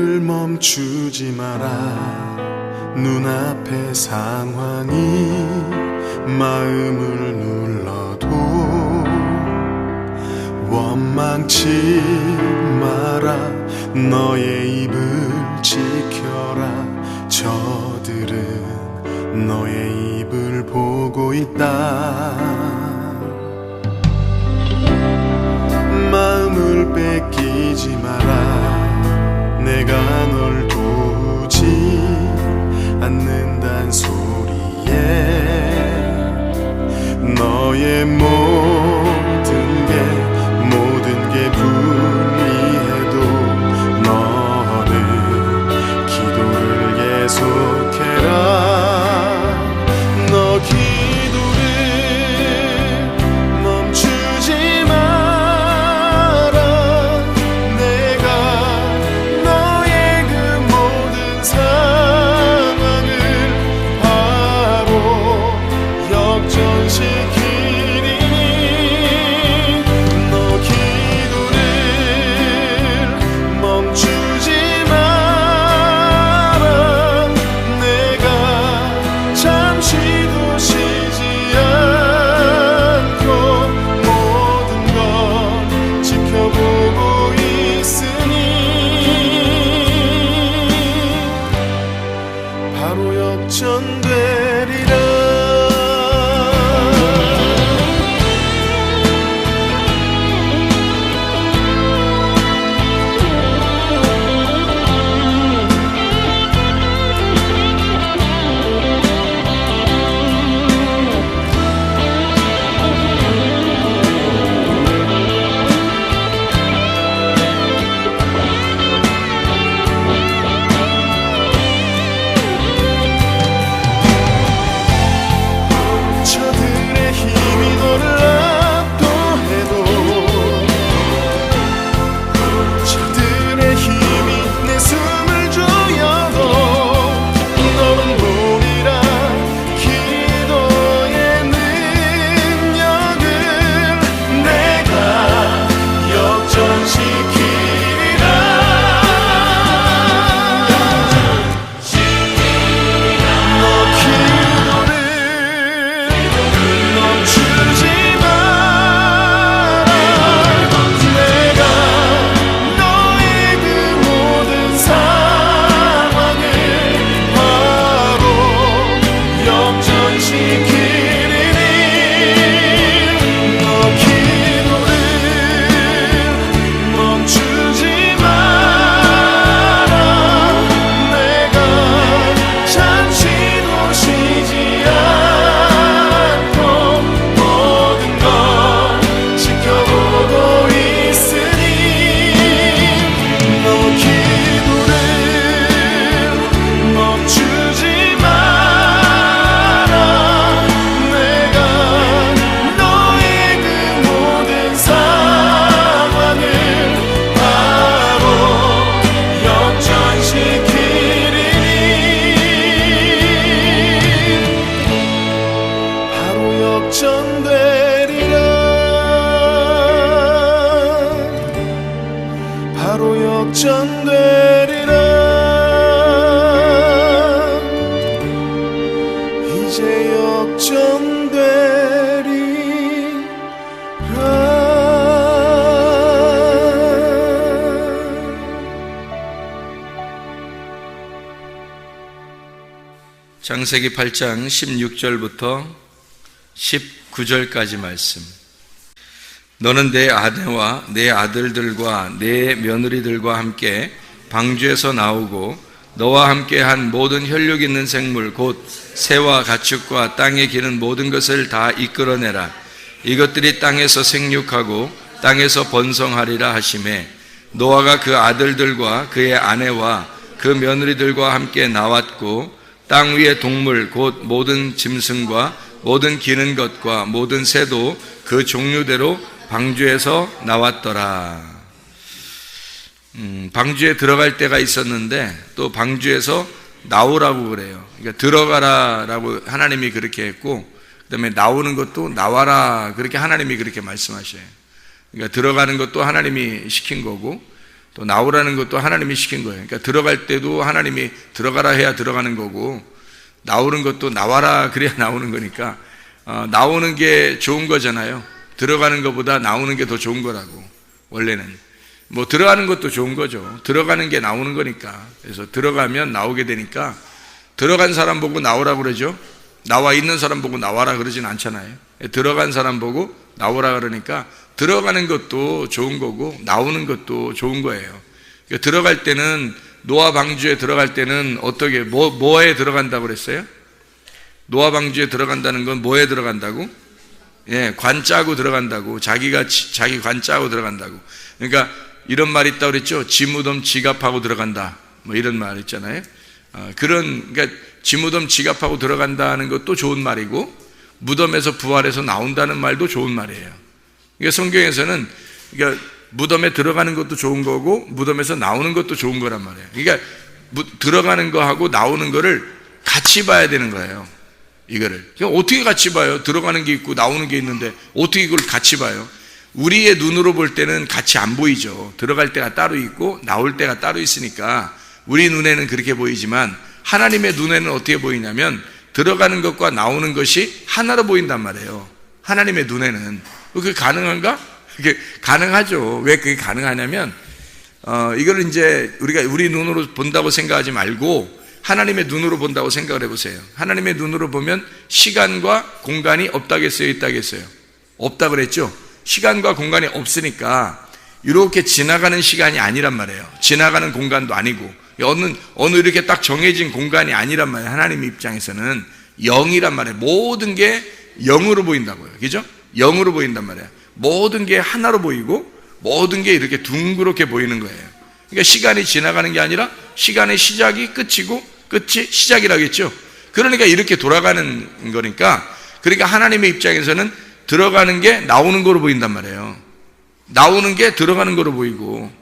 마음을 멈추지 마라. 눈앞의 상황이 마음을 눌러도 원망치 마라. 너의 입을 지켜라. 저들은 너의 입을 보고 있다. 마음을 뺏기지 마라. 내가 널 도우지 않는단 소리에 너의 모든 게 불리해도 너는 기도를 계속해라. 너 기도를 멈추지 마라. 내가 너의 그 모든 상황을 바로 역전시키리니 너 기도를 멈추지 마라. 내가 잠시도 쉬지 않고 모든 걸 지켜보고 있으니 바로 역전되리라. 저들의 힘이 너를 압도해도 저들의 힘이 내 숨을 조여도 너는 보리라. 기도의 능력을 내가 역전시키리라. 너 기도를 멈추지 마라. 내가 너의 그 모든 상황을 바로 역전시키리니 너 기도를 멈추지 마라. 내가 잠시도 쉬지 않고 모든 걸 지켜보고 있으니 너 기도를 멈추지 마라. 내가 너의 그 모든 상황을 바로 역전시키리니 바로 역전되리라. 바로 역전되리라. 이제 역전되리라. 창세기 8장 16절부터 19절까지 말씀. 너는 내 아내와 내 아들들과 내 며느리들과 함께 방주에서 나오고 너와 함께 한 모든 혈육 있는 생물 곧 새와 가축과 땅에 기는 모든 것을 다 이끌어내라. 이것들이 땅에서 생육하고 땅에서 번성하리라 하시매 노아가 그 아들들과 그의 아내와 그 며느리들과 함께 나왔고 땅 위의 동물 곧 모든 짐승과 모든 기는 것과 모든 새도 그 종류대로 방주에서 나왔더라. 방주에 들어갈 때가 있었는데 또 방주에서 나오라고 그래요. 그러니까 들어가라라고 하나님이 그렇게 했고, 그 다음에 나오는 것도 나와라 그렇게 하나님이 그렇게 말씀하셔요. 그러니까 들어가는 것도 하나님이 시킨 거고, 또 나오라는 것도 하나님이 시킨 거예요. 그러니까 들어갈 때도 하나님이 들어가라 해야 들어가는 거고, 나오는 것도 나와라 그래야 나오는 거니까, 나오는 게 좋은 거잖아요. 들어가는 것보다 나오는 게 더 좋은 거라고. 원래는 뭐 들어가는 것도 좋은 거죠. 들어가는 게 나오는 거니까. 그래서 들어가면 나오게 되니까, 들어간 사람 보고 나오라 그러죠. 나와 있는 사람 보고 나와라 그러진 않잖아요. 들어간 사람 보고 나오라 그러니까 들어가는 것도 좋은 거고 나오는 것도 좋은 거예요. 그러니까 들어갈 때는, 노아 방주에 들어갈 때는 어떻게, 뭐에 들어간다고 그랬어요? 노아 방주에 들어간다는 건 뭐에 들어간다고? 예, 관 짜고 들어간다고. 자기 관 짜고 들어간다고. 그러니까 이런 말 있다고 그랬죠. 지 무덤 지갑하고 들어간다, 뭐 이런 말 있잖아요. 그러니까 지 무덤 지갑하고 들어간다는 것도 좋은 말이고, 무덤에서 부활해서 나온다는 말도 좋은 말이에요. 그러니까 성경에서는, 그러니까 무덤에 들어가는 것도 좋은 거고 무덤에서 나오는 것도 좋은 거란 말이에요. 그러니까 들어가는 거하고 나오는 거를 같이 봐야 되는 거예요. 이거를 어떻게 같이 봐요? 들어가는 게 있고 나오는 게 있는데 어떻게 이걸 같이 봐요? 우리의 눈으로 볼 때는 같이 안 보이죠. 들어갈 때가 따로 있고 나올 때가 따로 있으니까 우리 눈에는 그렇게 보이지만, 하나님의 눈에는 어떻게 보이냐면 들어가는 것과 나오는 것이 하나로 보인단 말이에요. 하나님의 눈에는. 그게 가능한가? 그게 가능하죠. 왜 그게 가능하냐면, 이걸 이제 우리가 우리 눈으로 본다고 생각하지 말고 하나님의 눈으로 본다고 생각을 해보세요. 하나님의 눈으로 보면 시간과 공간이 없다겠어요, 있다겠어요? 없다 그랬죠? 시간과 공간이 없으니까 이렇게 지나가는 시간이 아니란 말이에요. 지나가는 공간도 아니고 어느 이렇게 딱 정해진 공간이 아니란 말이에요. 하나님 입장에서는 영이란 말이에요. 모든 게 영으로 보인다고요. 그죠? 영으로 보인단 말이에요. 모든 게 하나로 보이고 모든 게 이렇게 둥그렇게 보이는 거예요. 그러니까 시간이 지나가는 게 아니라 시간의 시작이 끝이고 끝이 시작이라겠죠. 그러니까 이렇게 돌아가는 거니까, 그러니까 하나님의 입장에서는 들어가는 게 나오는 거로 보인단 말이에요. 나오는 게 들어가는 거로 보이고,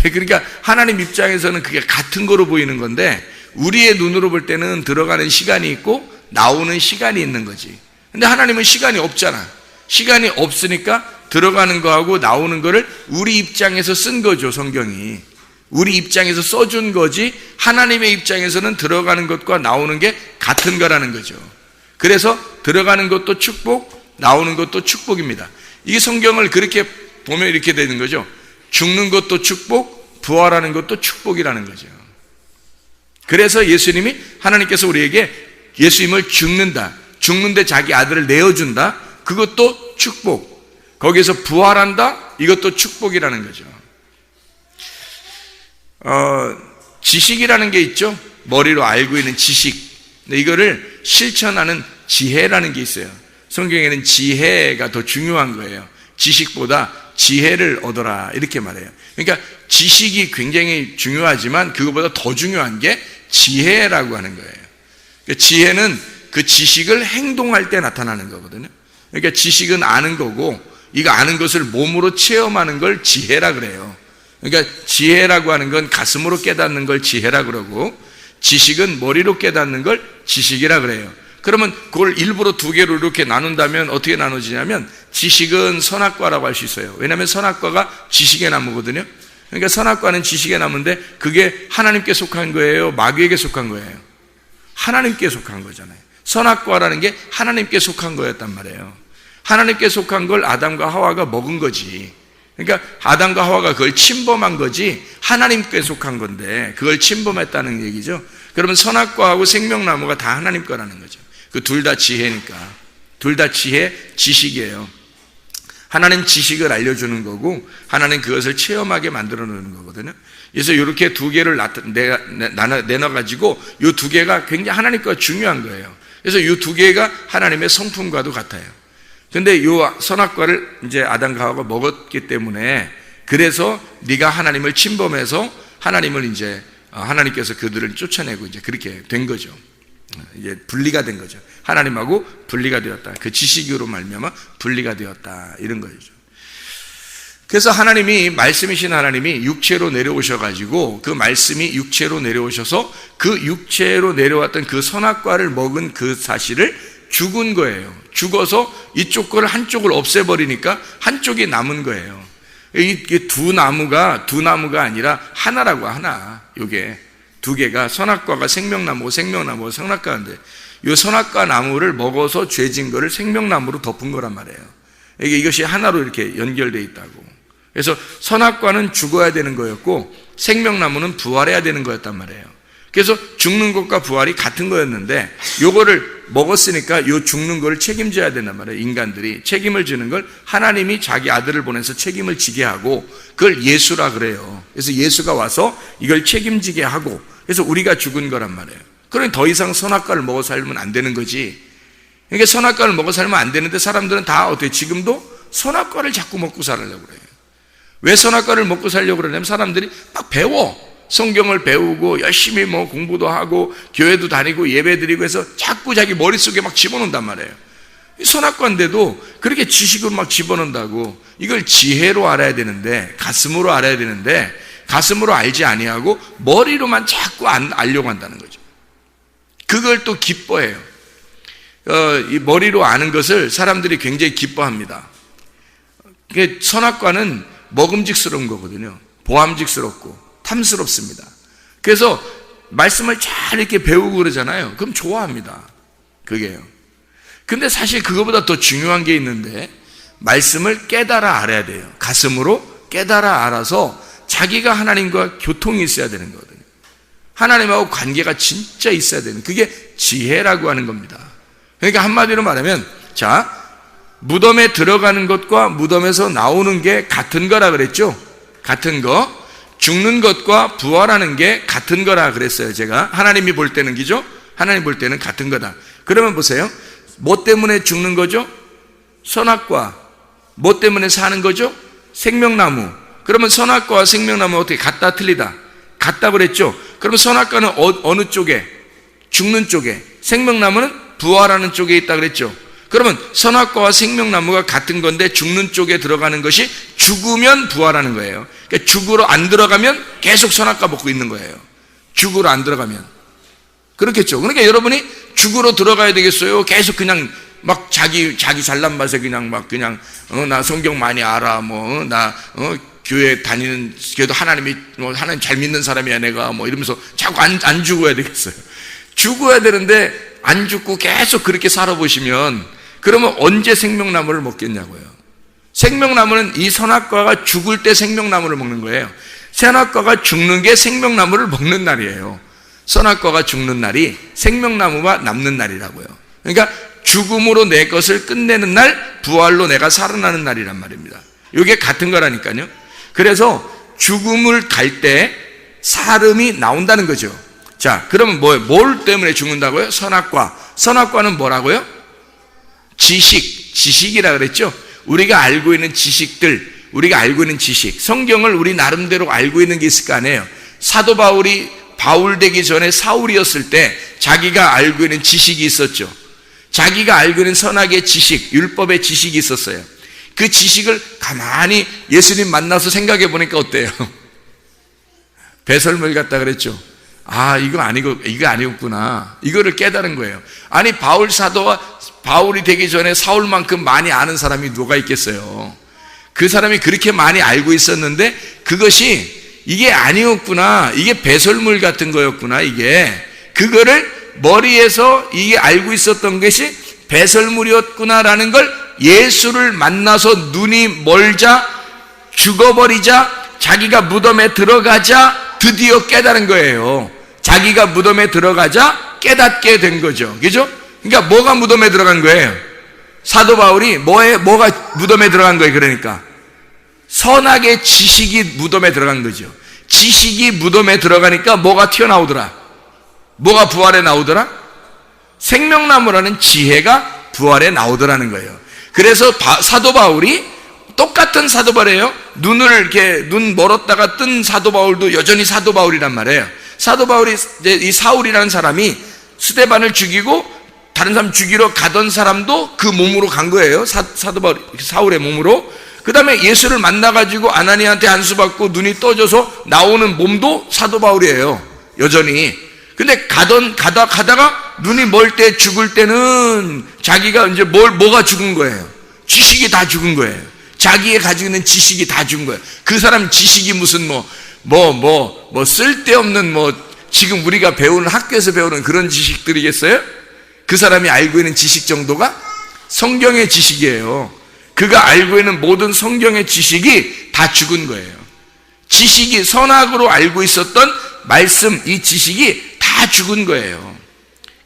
그러니까 하나님 입장에서는 그게 같은 거로 보이는 건데, 우리의 눈으로 볼 때는 들어가는 시간이 있고 나오는 시간이 있는 거지. 근데 하나님은 시간이 없잖아. 시간이 없으니까 들어가는 거하고 나오는 거를 우리 입장에서 쓴 거죠. 성경이 우리 입장에서 써준 거지, 하나님의 입장에서는 들어가는 것과 나오는 게 같은 거라는 거죠. 그래서 들어가는 것도 축복, 나오는 것도 축복입니다. 이게 성경을 그렇게 보면 이렇게 되는 거죠. 죽는 것도 축복, 부활하는 것도 축복이라는 거죠. 그래서 예수님이, 하나님께서 우리에게 예수님을 죽는데 자기 아들을 내어준다, 그것도 축복. 거기에서 부활한다, 이것도 축복이라는 거죠. 지식이라는 게 있죠. 머리로 알고 있는 지식. 근데 이거를 실천하는 지혜라는 게 있어요. 성경에는 지혜가 더 중요한 거예요. 지식보다 지혜를 얻어라, 이렇게 말해요. 그러니까 지식이 굉장히 중요하지만 그것보다 더 중요한 게 지혜라고 하는 거예요. 그러니까 지혜는 그 지식을 행동할 때 나타나는 거거든요. 그러니까 지식은 아는 거고, 이거 아는 것을 몸으로 체험하는 걸 지혜라 그래요. 그러니까 지혜라고 하는 건 가슴으로 깨닫는 걸 지혜라 그러고, 지식은 머리로 깨닫는 걸 지식이라 그래요. 그러면 그걸 일부러 두 개로 이렇게 나눈다면 어떻게 나눠지냐면, 지식은 선악과라고 할 수 있어요. 왜냐하면 선악과가 지식의 나무거든요. 그러니까 선악과는 지식의 나무인데 그게 하나님께 속한 거예요, 마귀에게 속한 거예요? 하나님께 속한 거잖아요. 선악과라는 게 하나님께 속한 거였단 말이에요. 하나님께 속한 걸 아담과 하와가 먹은 거지. 그러니까 아담과 하와가 그걸 침범한 거지, 하나님께 속한 건데 그걸 침범했다는 얘기죠. 그러면 선악과하고 생명나무가 다 하나님 거라는 거죠. 그 둘 다 지혜니까. 둘 다 지식이에요. 하나는 지식을 알려주는 거고, 하나는 그것을 체험하게 만들어 놓는 거거든요. 그래서 이렇게 두 개를 내놔가지고 이 두 개가 굉장히 하나님과 중요한 거예요. 그래서 이 두 개가 하나님의 성품과도 같아요. 근데 이 선악과를 이제 아담과 하와가 먹었기 때문에, 그래서 네가 하나님을 침범해서 하나님을 이제 하나님께서 그들을 쫓아내고 이제 그렇게 된 거죠. 이제 분리가 된 거죠. 하나님하고 분리가 되었다. 그 지식으로 말미암아 분리가 되었다, 이런 거죠. 그래서 하나님이, 말씀이신 하나님이 육체로 내려오셔가지고, 그 말씀이 육체로 내려오셔서 그 육체로 내려왔던 그 선악과를 먹은 그 사실을 죽은 거예요. 죽어서 이쪽 거를 한쪽을 없애버리니까 한쪽이 남은 거예요. 이게 두 나무가 아니라 하나라고, 하나. 요게 두 개가, 선악과가 생명나무고 생명나무가 선악과인데, 이 선악과 나무를 먹어서 죄진 거를 생명나무로 덮은 거란 말이에요. 이것이 하나로 이렇게 연결되어 있다고. 그래서 선악과는 죽어야 되는 거였고 생명나무는 부활해야 되는 거였단 말이에요. 그래서 죽는 것과 부활이 같은 거였는데, 요거를 먹었으니까 요 죽는 거를 책임져야 된단 말이에요. 인간들이 책임을 지는 걸 하나님이 자기 아들을 보내서 책임을 지게 하고, 그걸 예수라 그래요. 그래서 예수가 와서 이걸 책임지게 하고, 그래서 우리가 죽은 거란 말이에요. 그러니 더 이상 선악과를 먹어 살면 안 되는 거지. 그러니까 선악과를 먹어 살면 안 되는데 사람들은 다 어떻게 지금도 선악과를 자꾸 먹고 살려고 그래요. 왜 선악과를 먹고 살려고 그러냐면 사람들이 막 배워. 성경을 배우고 열심히 뭐 공부도 하고 교회도 다니고 예배 드리고 해서 자꾸 자기 머릿속에 막 집어넣는단 말이에요. 선악과인데도 그렇게 지식을 막 집어넣는다고. 이걸 지혜로 알아야 되는데, 가슴으로 알아야 되는데 가슴으로 알지 아니하고 머리로만 자꾸 알려고 한다는 거죠. 그걸 또 기뻐해요. 이 머리로 아는 것을 사람들이 굉장히 기뻐합니다. 선악과는 먹음직스러운 거거든요. 보암직스럽고 탐스럽습니다. 그래서 말씀을 잘 이렇게 배우고 그러잖아요. 그럼 좋아합니다. 그게요. 근데 사실 그거보다 더 중요한 게 있는데, 말씀을 깨달아 알아야 돼요. 가슴으로 깨달아 알아서 자기가 하나님과 교통이 있어야 되는 거거든요. 하나님하고 관계가 진짜 있어야 되는, 그게 지혜라고 하는 겁니다. 그러니까 한마디로 말하면, 자, 무덤에 들어가는 것과 무덤에서 나오는 게 같은 거라 그랬죠? 같은 거. 죽는 것과 부활하는 게 같은 거라 그랬어요. 제가 하나님이 볼 때는, 기죠? 하나님 볼 때는 같은 거다. 그러면 보세요. 뭐 때문에 죽는 거죠? 선악과. 뭐 때문에 사는 거죠? 생명나무. 그러면 선악과와 생명나무 어떻게 같다 틀리다? 같다 그랬죠? 그러면 선악과는 어느 쪽에? 죽는 쪽에. 생명나무는 부활하는 쪽에 있다 그랬죠? 그러면 선악과와 생명나무가 같은 건데 죽는 쪽에 들어가는 것이 죽으면 부활하는 거예요. 그러니까 죽으로 안 들어가면 계속 선악과 먹고 있는 거예요. 죽으로 안 들어가면. 그렇겠죠. 그러니까 여러분이 죽으로 들어가야 되겠어요? 계속 그냥 막 자기 잘난 맛에 그냥 막 그냥 나 성경 많이 알아, 나 교회 다니는, 그래도 하나님 잘 믿는 사람이야 내가, 이러면서 자꾸 안 죽어야 되겠어요. 죽어야 되는데 안 죽고 계속 그렇게 살아보시면, 그러면 언제 생명나무를 먹겠냐고요. 생명나무는 이 선악과가 죽을 때 생명나무를 먹는 거예요. 선악과가 죽는 게 생명나무를 먹는 날이에요. 선악과가 죽는 날이 생명나무가 남는 날이라고요. 그러니까 죽음으로 내 것을 끝내는 날, 부활로 내가 살아나는 날이란 말입니다. 이게 같은 거라니까요. 그래서 죽음을 갈 때 사름이 나온다는 거죠. 자, 그러면 뭘 때문에 죽는다고요? 선악과. 선악과는 뭐라고요? 지식이라 그랬죠? 우리가 알고 있는 지식들, 우리가 알고 있는 지식, 성경을 우리 나름대로 알고 있는 게 있을 거 아니에요. 사도 바울이 바울 되기 전에 사울이었을 때 자기가 알고 있는 지식이 있었죠. 자기가 알고 있는 선악의 지식, 율법의 지식이 있었어요. 그 지식을 가만히 예수님 만나서 생각해 보니까 어때요? 배설물 같다 그랬죠. 이거 아니었구나. 이거를 깨달은 거예요. 아니, 바울이 되기 전에 사울만큼 많이 아는 사람이 누가 있겠어요? 그 사람이 그렇게 많이 알고 있었는데 그것이 이게 아니었구나. 이게 배설물 같은 거였구나. 그거를 머리에서 이게 알고 있었던 것이 배설물이었구나라는 걸 예수를 만나서 눈이 멀자, 죽어버리자, 자기가 무덤에 들어가자 드디어 깨달은 거예요. 자기가 무덤에 들어가자 깨닫게 된 거죠. 그죠? 그러니까 뭐가 무덤에 들어간 거예요? 사도 바울이 뭐가 무덤에 들어간 거예요? 그러니까 선악의 지식이 무덤에 들어간 거죠. 지식이 무덤에 들어가니까 뭐가 튀어나오더라? 뭐가 부활에 나오더라? 생명나무라는 지혜가 부활에 나오더라는 거예요. 그래서 사도 바울이 똑같은 사도 바울이에요. 눈 멀었다가 뜬 사도 바울도 여전히 사도 바울이란 말이에요. 사도 바울이 이 사울이라는 사람이 스데반을 죽이고 다른 사람 죽이러 가던 사람도 그 몸으로 간 거예요. 사도 바울, 사울의 몸으로. 그 다음에 예수를 만나가지고 아나니한테 안수 받고 눈이 떠져서 나오는 몸도 사도 바울이에요. 여전히. 근데 가다가 눈이 멀 때 죽을 때는 자기가 이제 뭐가 죽은 거예요? 지식이 다 죽은 거예요. 자기의 가지고 있는 지식이 다 준 거예요. 그 사람 지식이 무슨 쓸데없는 지금 우리가 배우는 학교에서 배우는 그런 지식들이겠어요? 그 사람이 알고 있는 지식 정도가 성경의 지식이에요. 그가 알고 있는 모든 성경의 지식이 다 죽은 거예요. 지식이 선악으로 알고 있었던 말씀, 이 지식이 다 죽은 거예요.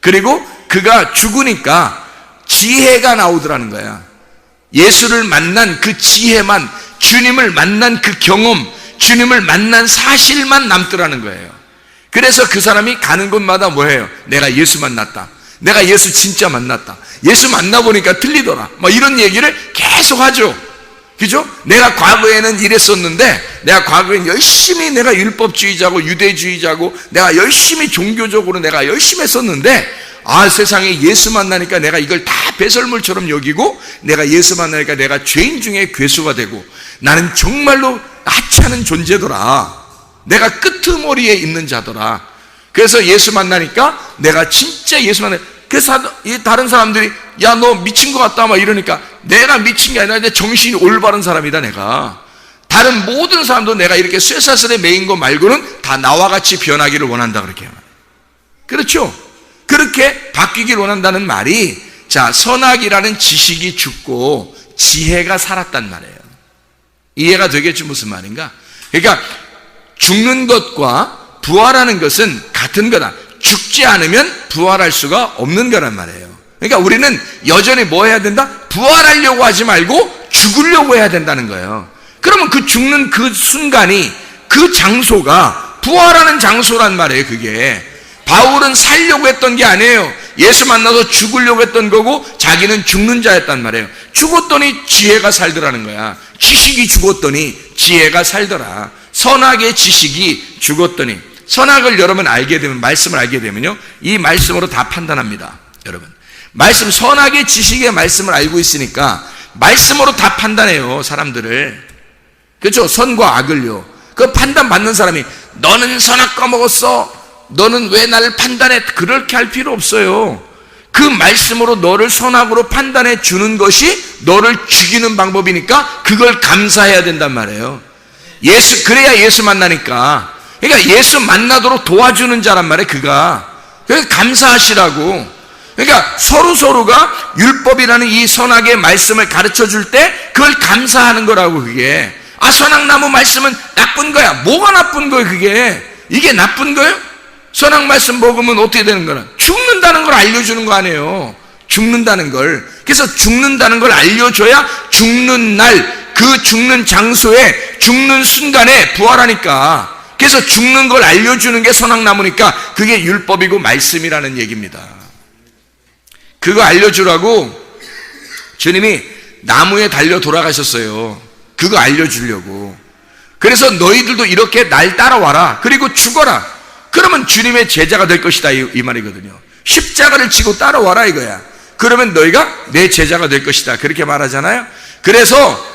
그리고 그가 죽으니까 지혜가 나오더라는 거야. 예수를 만난 그 지혜만, 주님을 만난 그 경험, 주님을 만난 사실만 남더라는 거예요. 그래서 그 사람이 가는 곳마다 뭐예요? 내가 예수 만났다. 내가 예수 진짜 만났다. 예수 만나보니까 틀리더라. 이런 얘기를 계속 하죠. 그죠? 내가 과거에는 이랬었는데, 내가 과거에는 열심히 내가 율법주의자고 유대주의자고, 내가 열심히 종교적으로 내가 열심히 했었는데, 세상에 예수 만나니까 내가 이걸 다 배설물처럼 여기고, 내가 예수 만나니까 내가 죄인 중에 괴수가 되고, 나는 정말로 하찮은 존재더라. 내가 끄트머리에 있는 자더라. 그래서 예수 만나니까 내가 진짜 예수 그래서 다른 사람들이 야, 너 미친 것 같다 이러니까 내가 미친 게 아니라 내 정신이 올바른 사람이다. 내가 다른 모든 사람도 내가 이렇게 쇠사슬에 매인 거 말고는 다 나와 같이 변하기를 원한다. 그렇게 그렇죠? 그렇게 바뀌기를 원한다는 말이, 자, 선악이라는 지식이 죽고 지혜가 살았단 말이에요. 이해가 되겠죠? 무슨 말인가? 그러니까 죽는 것과 부활하는 것은 같은 거다. 죽지 않으면 부활할 수가 없는 거란 말이에요. 그러니까 우리는 여전히 뭐 해야 된다? 부활하려고 하지 말고 죽으려고 해야 된다는 거예요. 그러면 그 죽는 그 순간이, 그 장소가 부활하는 장소란 말이에요. 그게 바울은 살려고 했던 게 아니에요. 예수 만나서 죽으려고 했던 거고, 자기는 죽는 자였단 말이에요. 죽었더니 지혜가 살더라는 거야. 지식이 죽었더니 지혜가 살더라. 선악의 지식이 죽었더니, 선악을 여러분 알게 되면, 말씀을 알게 되면요, 이 말씀으로 다 판단합니다. 여러분, 말씀, 선악의 지식의 말씀을 알고 있으니까 말씀으로 다 판단해요. 사람들을. 그렇죠? 선과 악을요. 그 판단 받는 사람이 너는 선악 꺼먹었어, 너는 왜 나를 판단해, 그렇게 할 필요 없어요. 그 말씀으로 너를 선악으로 판단해 주는 것이 너를 죽이는 방법이니까 그걸 감사해야 된단 말이에요. 그래야 예수 만나니까. 그러니까 예수 만나도록 도와주는 자란 말이에요. 그래서 감사하시라고. 그러니까 서로가 율법이라는 이 선악의 말씀을 가르쳐 줄 때 그걸 감사하는 거라고. 그게 선악나무 말씀은 나쁜 거야. 뭐가 나쁜 거예요? 이게 나쁜 거예요? 선악 말씀 먹으면 어떻게 되는 거야? 죽는다는 걸 알려주는 거 아니에요. 죽는다는 걸. 그래서 죽는다는 걸 알려줘야 죽는 날, 그 죽는 장소에, 죽는 순간에 부활하니까. 그래서 죽는 걸 알려주는 게 선악나무니까 그게 율법이고 말씀이라는 얘기입니다. 그거 알려주라고 주님이 나무에 달려 돌아가셨어요. 그거 알려주려고. 그래서 너희들도 이렇게 날 따라와라. 그리고 죽어라. 그러면 주님의 제자가 될 것이다, 이 말이거든요. 십자가를 지고 따라와라 이거야. 그러면 너희가 내 제자가 될 것이다, 그렇게 말하잖아요. 그래서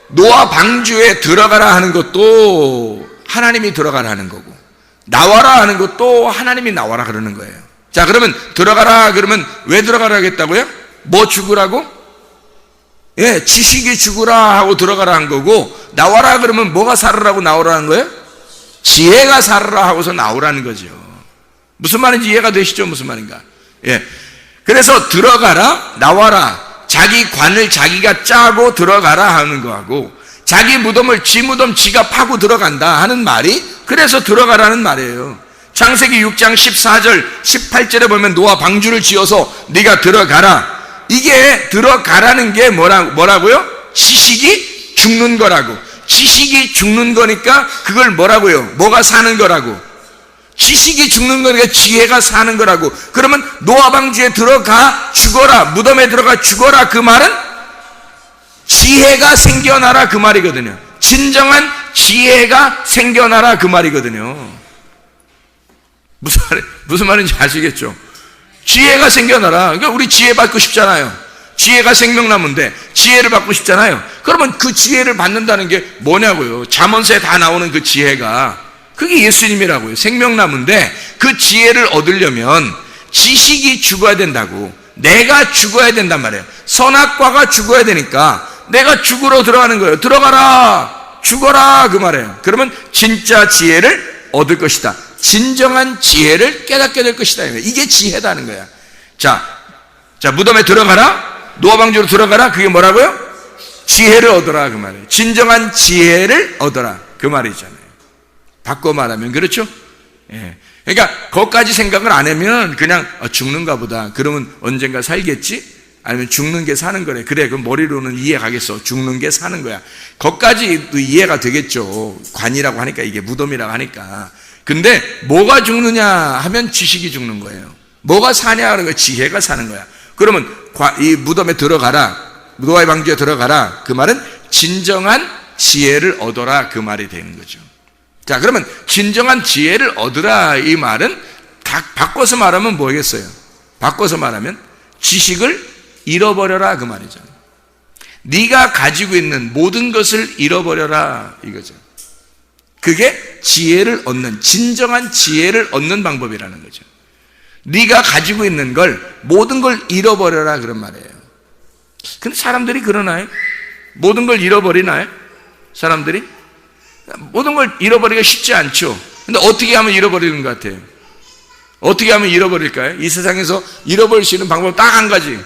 노아 방주에 들어가라 하는 것도 하나님이 들어가라 하는 거고, 나와라 하는 것도 하나님이 나와라 그러는 거예요. 자, 그러면 들어가라 그러면 왜 들어가라 하겠다고요? 뭐 죽으라고? 지식이 죽으라 하고 들어가라 한 거고, 나와라 그러면 뭐가 살으라고 나오라는 거예요? 지혜가 살으라 하고서 나오라는 거죠. 무슨 말인지 이해가 되시죠? 무슨 말인가? 그래서 들어가라, 나와라, 자기 관을 자기가 짜고 들어가라 하는 거하고, 자기 무덤을 지 무덤 지가 파고 들어간다 하는 말이, 그래서 들어가라는 말이에요. 창세기 6장 14절 18절에 보면 노아 방주를 지어서 네가 들어가라. 이게 들어가라는 게 뭐라고요? 지식이 죽는 거라고. 지식이 죽는 거니까 그걸 뭐라고요? 뭐가 사는 거라고? 지식이 죽는 거니까 지혜가 사는 거라고. 그러면 노아 방주에 들어가 죽어라, 무덤에 들어가 죽어라, 그 말은 지혜가 생겨나라 그 말이거든요. 진정한 지혜가 생겨나라 그 말이거든요. 무슨 말인지 아시겠죠? 지혜가 생겨나라. 그러니까 우리 지혜 받고 싶잖아요. 지혜가 생명나무인데 지혜를 받고 싶잖아요. 그러면 그 지혜를 받는다는 게 뭐냐고요? 잠언서에 다 나오는 그 지혜가, 그게 예수님이라고요. 생명나무인데 그 지혜를 얻으려면 지식이 죽어야 된다고. 내가 죽어야 된단 말이에요. 선악과가 죽어야 되니까 내가 죽으러 들어가는 거예요. 들어가라, 죽어라, 그 말이에요. 그러면 진짜 지혜를 얻을 것이다. 진정한 지혜를 깨닫게 될 것이다. 이게 지혜다는 거야. 자, 무덤에 들어가라, 노아 방주로 들어가라. 그게 뭐라고요? 지혜를 얻어라, 그 말이에요. 진정한 지혜를 얻어라, 그 말이잖아요. 바꿔 말하면 그렇죠? 예. 그러니까 거기까지 생각을 안 하면 그냥 죽는가 보다. 그러면 언젠가 살겠지? 아니면 죽는 게 사는 거래. 그래, 그럼 머리로는 이해 가겠어. 죽는 게 사는 거야. 거기까지도 이해가 되겠죠. 관이라고 하니까, 이게 무덤이라고 하니까. 근데 뭐가 죽느냐 하면 지식이 죽는 거예요. 뭐가 사냐 하는 거야? 지혜가 사는 거야. 그러면 이 무덤에 들어가라, 노아의 방주에 들어가라, 그 말은 진정한 지혜를 얻어라, 그 말이 되는 거죠. 자, 그러면 진정한 지혜를 얻으라, 이 말은 바꿔서 말하면 뭐겠어요? 바꿔서 말하면 지식을 잃어버려라, 그 말이죠. 네가 가지고 있는 모든 것을 잃어버려라, 이거죠. 그게 지혜를 얻는, 진정한 지혜를 얻는 방법이라는 거죠. 네가 가지고 있는 걸, 모든 걸 잃어버려라, 그런 말이에요. 근데 사람들이 그러나요? 모든 걸 잃어버리나요? 사람들이? 모든 걸 잃어버리기가 쉽지 않죠. 근데 어떻게 하면 잃어버리는 것 같아요? 어떻게 하면 잃어버릴까요? 이 세상에서 잃어버릴 수 있는 방법 딱 한 가지.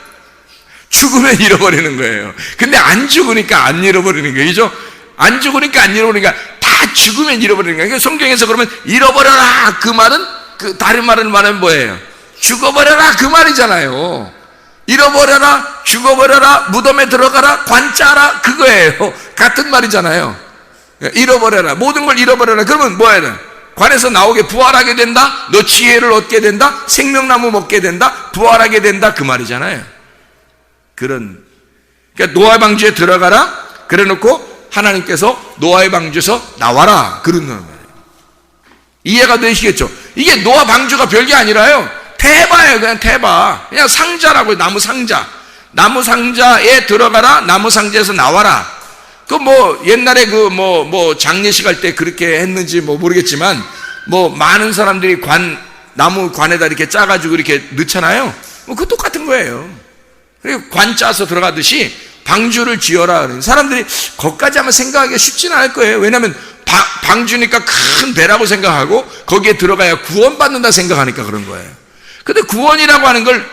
죽으면 잃어버리는 거예요. 근데 안 죽으니까 안 잃어버리는 거예요. 그죠? 안 죽으니까 안 잃어버리니까 다 죽으면 잃어버리는 거예요. 그러니까 성경에서 그러면 잃어버려라, 그 말은, 다른 말은 말하면 뭐예요? 죽어버려라, 그 말이잖아요. 잃어버려라, 죽어버려라, 무덤에 들어가라, 관짜라, 그거예요. 같은 말이잖아요. 잃어버려라, 모든 걸 잃어버려라. 그러면 뭐 해야 돼? 관에서 나오게 부활하게 된다, 너 지혜를 얻게 된다, 생명나무 먹게 된다, 부활하게 된다, 그 말이잖아요. 그러니까 노아의 방주에 들어가라, 그래 놓고 하나님께서 노아의 방주에서 나와라, 그런 거예요. 이해가 되시겠죠? 이게 노아 방주가 별게 아니라요, 태바예요. 그냥 태바, 그냥 상자라고요. 나무 상자. 나무 상자에 들어가라, 나무 상자에서 나와라. 그 뭐 옛날에 장례식 할 때 그렇게 했는지 모르겠지만, 많은 사람들이 나무 관에다 이렇게 짜가지고 이렇게 넣잖아요. 그거 똑같은 거예요. 그리고 관 짜서 들어가듯이 방주를 지어라. 사람들이 거기까지 하면 생각하기가 쉽지는 않을 거예요. 왜냐하면 방주니까 큰 배라고 생각하고 거기에 들어가야 구원받는다 생각하니까 그런 거예요. 근데 구원이라고 하는 걸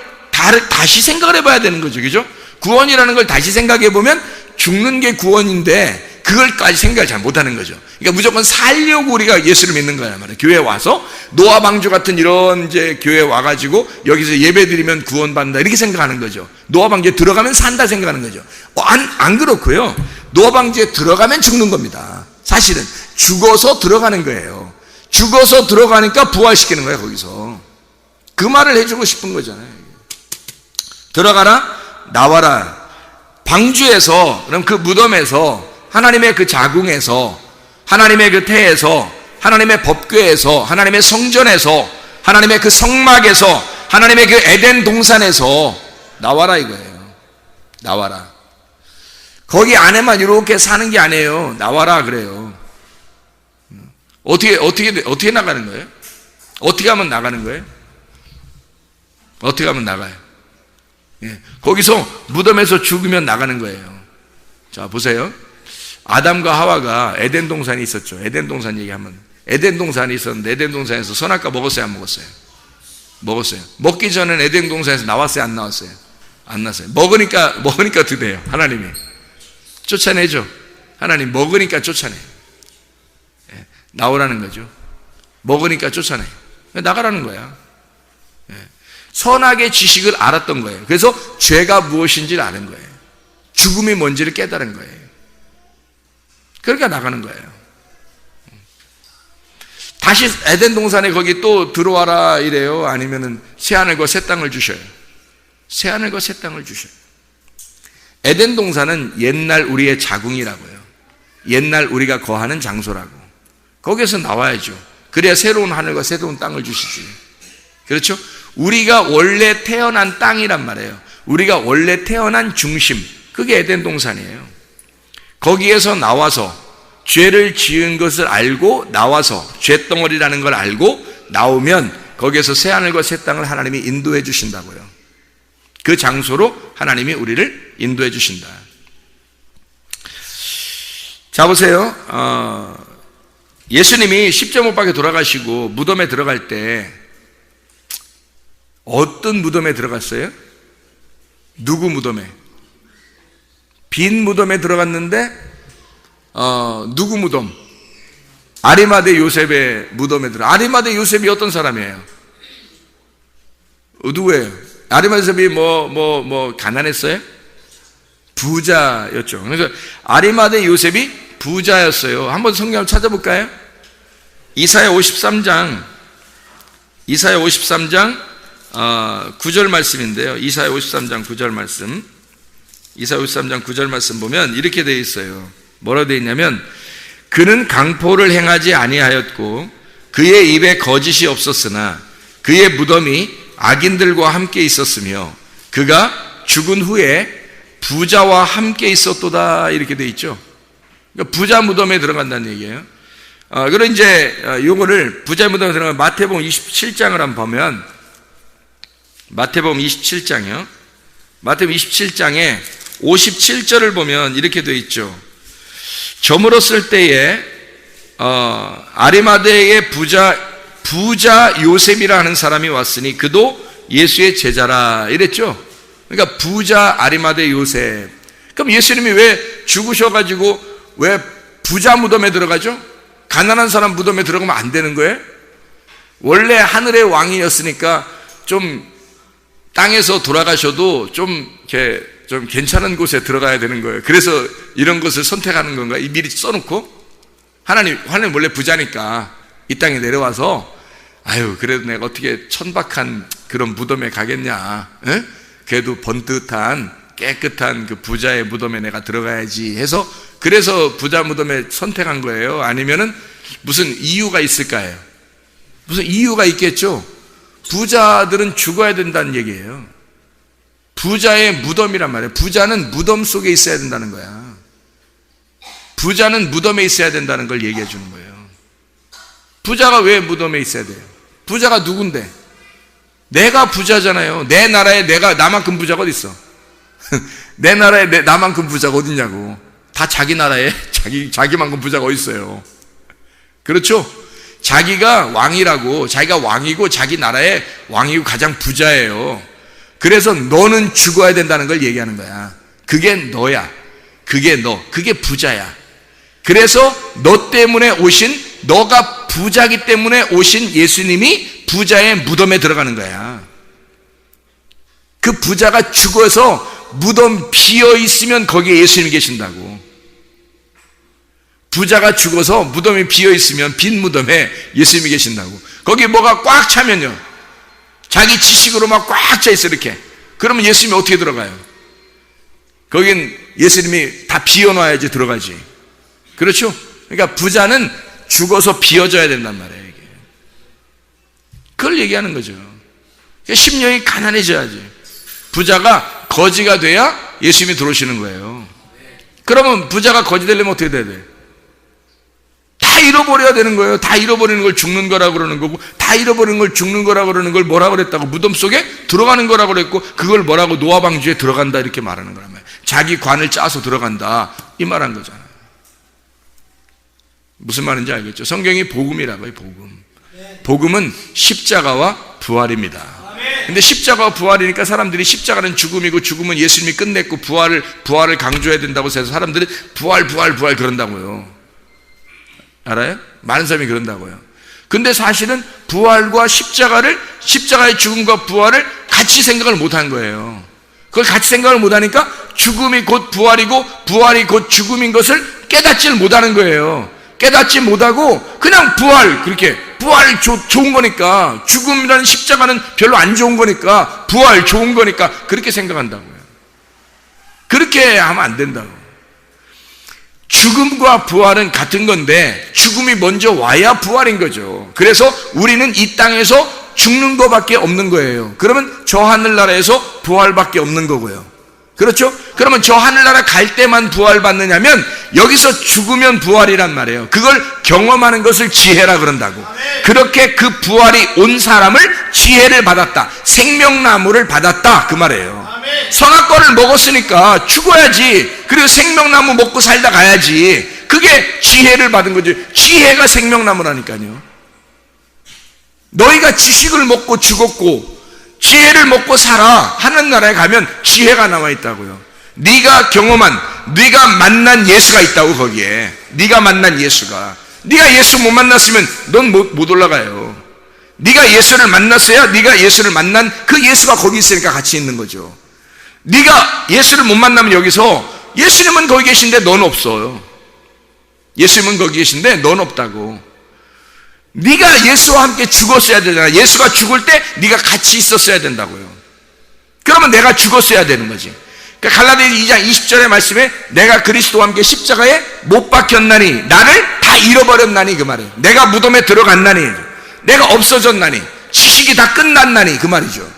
다시 생각을 해봐야 되는 거죠. 그죠? 구원이라는 걸 다시 생각해 보면 죽는 게 구원인데 그걸까지 생각을 잘 못하는 거죠. 그러니까 무조건 살려고 우리가 예수를 믿는 거야 말이에요. 교회 와서 노아 방주 같은 이런 이제 교회 와가지고 여기서 예배드리면 구원받는다 이렇게 생각하는 거죠. 노아 방주에 들어가면 산다 생각하는 거죠. 안 그렇고요. 노아 방주에 들어가면 죽는 겁니다. 사실은 죽어서 들어가는 거예요. 죽어서 들어가니까 부활시키는 거예요. 거기서 그 말을 해주고 싶은 거잖아요. 들어가라, 나와라. 방주에서, 그럼 그 무덤에서, 하나님의 그 자궁에서, 하나님의 그 태에서, 하나님의 법궤에서, 하나님의 성전에서, 하나님의 그 성막에서, 하나님의 그 에덴 동산에서 나와라 이거예요. 나와라. 거기 안에만 이렇게 사는 게 아니에요. 나와라 그래요. 어떻게 나가는 거예요? 어떻게 하면 나가는 거예요? 어떻게 하면 나가요? 예, 거기서 무덤에서 죽으면 나가는 거예요. 자, 보세요. 아담과 하와가 에덴 동산이 있었죠. 에덴 동산 얘기하면 에덴 동산이 있었는데 에덴 동산에서 선악과 먹었어요, 안 먹었어요? 먹었어요. 먹기 전엔 에덴 동산에서 나왔어요, 안 나왔어요? 안 나왔어요. 먹으니까 어떻게 돼요? 하나님이 쫓아내죠. 하나님 먹으니까 쫓아내요. 예, 나오라는 거죠. 먹으니까 쫓아내요. 나가라는 거야. 예, 선악의 지식을 알았던 거예요. 그래서 죄가 무엇인지를 아는 거예요. 죽음이 뭔지를 깨달은 거예요. 그러니까 나가는 거예요. 다시 에덴 동산에 거기 또 들어와라 이래요? 아니면은 새하늘과 새 땅을 주셔요? 새하늘과 새 땅을 주셔요. 에덴 동산은 옛날 우리의 자궁이라고요. 옛날 우리가 거하는 장소라고. 거기에서 나와야죠. 그래야 새로운 하늘과 새로운 땅을 주시지. 그렇죠? 우리가 원래 태어난 땅이란 말이에요. 우리가 원래 태어난 중심, 그게 에덴 동산이에요. 거기에서 나와서 죄를 지은 것을 알고 나와서 죄덩어리라는 걸 알고 나오면 거기에서 새하늘과 새 땅을 하나님이 인도해 주신다고요. 그 장소로 하나님이 우리를 인도해 주신다. 자, 보세요. 예수님이 십자가 못 박혀 돌아가시고 무덤에 들어갈 때 어떤 무덤에 들어갔어요? 누구 무덤에? 빈 무덤에 들어갔는데 누구 무덤? 아리마대 요셉의 무덤에 아리마대 요셉이 어떤 사람이에요? 누구예요? 아리마대 요셉이 가난했어요? 부자였죠. 그래서 아리마대 요셉이 부자였어요. 한번 성경을 찾아볼까요? 이사야 53장 9절 말씀인데요. 이사야 53장 9절 말씀. 이사야 53장 9절 말씀 보면 이렇게 되어 있어요. 뭐라고 되어 있냐면, 그는 강포를 행하지 아니하였고 그의 입에 거짓이 없었으나 그의 무덤이 악인들과 함께 있었으며 그가 죽은 후에 부자와 함께 있었도다, 이렇게 되어 있죠. 그러니까 부자 무덤에 들어간다는 얘기예요. 그럼 이제 요거를 부자 무덤에 들어가면 마태복음 27장을 한번 보면, 마태복음 27장이요. 마태복음 27장에 57절을 보면 이렇게 되어 있죠. 저물었을 때에 아리마대의 부자 요셉이라 하는 사람이 왔으니 그도 예수의 제자라, 이랬죠. 그러니까 부자 아리마대 요셉. 그럼 예수님이 왜 죽으셔가지고 왜 부자 무덤에 들어가죠? 가난한 사람 무덤에 들어가면 안 되는 거예요? 원래 하늘의 왕이었으니까 좀 땅에서 돌아가셔도 좀 괜찮은 곳에 들어가야 되는 거예요. 그래서 이런 것을 선택하는 건가? 미리 써놓고 하나님 원래 부자니까 이 땅에 내려와서 그래도 내가 어떻게 천박한 그런 무덤에 가겠냐? 에? 그래도 번듯한 깨끗한 그 부자의 무덤에 내가 들어가야지 해서, 그래서 부자 무덤에 선택한 거예요? 아니면은 무슨 이유가 있을까요? 무슨 이유가 있겠죠? 부자들은 죽어야 된다는 얘기예요. 부자의 무덤이란 말이에요. 부자는 무덤 속에 있어야 된다는 거야. 부자는 무덤에 있어야 된다는 걸 얘기해 주는 거예요. 부자가 왜 무덤에 있어야 돼요? 부자가 누군데? 내가 부자잖아요. 내 나라에 나만큼 부자가 어디 있어? 내 나라에 나만큼 부자가 어디 있냐고. 다 자기 나라에 자기만큼 부자가 어디 있어요? 그렇죠? 자기가 왕이라고, 자기가 왕이고 자기 나라의 왕이고 가장 부자예요. 그래서 너는 죽어야 된다는 걸 얘기하는 거야. 그게 너야. 그게 부자야. 그래서 너 때문에 너가 부자기 때문에 오신 예수님이 부자의 무덤에 들어가는 거야. 그 부자가 죽어서 무덤 비어 있으면 거기에 예수님이 계신다고. 부자가 죽어서 무덤이 비어 있으면 빈 무덤에 예수님이 계신다고. 거기 뭐가 꽉 차면요, 자기 지식으로 막 꽉 차 있어 이렇게. 그러면 예수님이 어떻게 들어가요? 거긴 예수님이 다 비워놔야지 들어가지. 그렇죠? 그러니까 부자는 죽어서 비워져야 된단 말이에요. 이게. 그걸 얘기하는 거죠. 그러니까 심령이 가난해져야지. 부자가 거지가 돼야 예수님이 들어오시는 거예요. 그러면 부자가 거지 되려면 어떻게 돼야 돼? 다 잃어버려야 되는 거예요. 다 잃어버리는 걸 죽는 거라고 그러는 거고, 다 잃어버리는 걸 죽는 거라고 그러는 걸 뭐라고 그랬다고? 무덤 속에 들어가는 거라고 그랬고, 그걸 뭐라고? 노아방주에 들어간다 이렇게 말하는 거란 말이에요. 자기 관을 짜서 들어간다 이 말한 거잖아요. 무슨 말인지 알겠죠? 성경이 복음이라고 해요. 복음은 십자가와 부활입니다. 근데 십자가와 부활이니까 사람들이 십자가는 죽음이고 죽음은 예수님이 끝냈고 부활을 강조해야 된다고 해서 사람들이 부활 그런다고요. 알아요? 많은 사람이 그런다고요. 근데 사실은 부활과 십자가의 죽음과 부활을 같이 생각을 못한 거예요. 그걸 같이 생각을 못하니까 죽음이 곧 부활이고 부활이 곧 죽음인 것을 깨닫지를 못하는 거예요. 깨닫지 못하고 그냥 부활 좋은 거니까, 죽음이라는 십자가는 별로 안 좋은 거니까 부활 좋은 거니까 그렇게 생각한다고요. 그렇게 하면 안 된다고. 죽음과 부활은 같은 건데 죽음이 먼저 와야 부활인 거죠. 그래서 우리는 이 땅에서 죽는 거밖에 없는 거예요. 그러면 저 하늘나라에서 부활밖에 없는 거고요. 그렇죠? 그러면 저 하늘나라 갈 때만 부활받느냐면 여기서 죽으면 부활이란 말이에요. 그걸 경험하는 것을 지혜라 그런다고. 그렇게 그 부활이 온 사람을 지혜를 받았다, 생명나무를 받았다 그 말이에요. 선악과를 먹었으니까 죽어야지. 그리고 생명나무 먹고 살다 가야지. 그게 지혜를 받은 거죠. 지혜가 생명나무라니까요. 너희가 지식을 먹고 죽었고 지혜를 먹고 살아 하는 나라에 가면 지혜가 나와 있다고요. 네가 경험한, 네가 만난 예수가 있다고. 거기에 네가 만난 예수가, 네가 예수 못 만났으면 넌 못 올라가요. 네가 예수를 만났어야 네가 예수를 만난 그 예수가 거기 있으니까 같이 있는 거죠. 네가 예수를 못 만나면 여기서 예수님은 거기 계신데 넌 없어요. 예수님은 거기 계신데 넌 없다고. 네가 예수와 함께 죽었어야 되잖아. 예수가 죽을 때 네가 같이 있었어야 된다고요. 그러면 내가 죽었어야 되는 거지. 그러니까 갈라디아서 2장 20절의 말씀에 내가 그리스도와 함께 십자가에 못 박혔나니 나를 다 잃어버렸나니 그 말이에요. 내가 무덤에 들어갔나니, 내가 없어졌나니, 지식이 다 끝났나니 그 말이죠.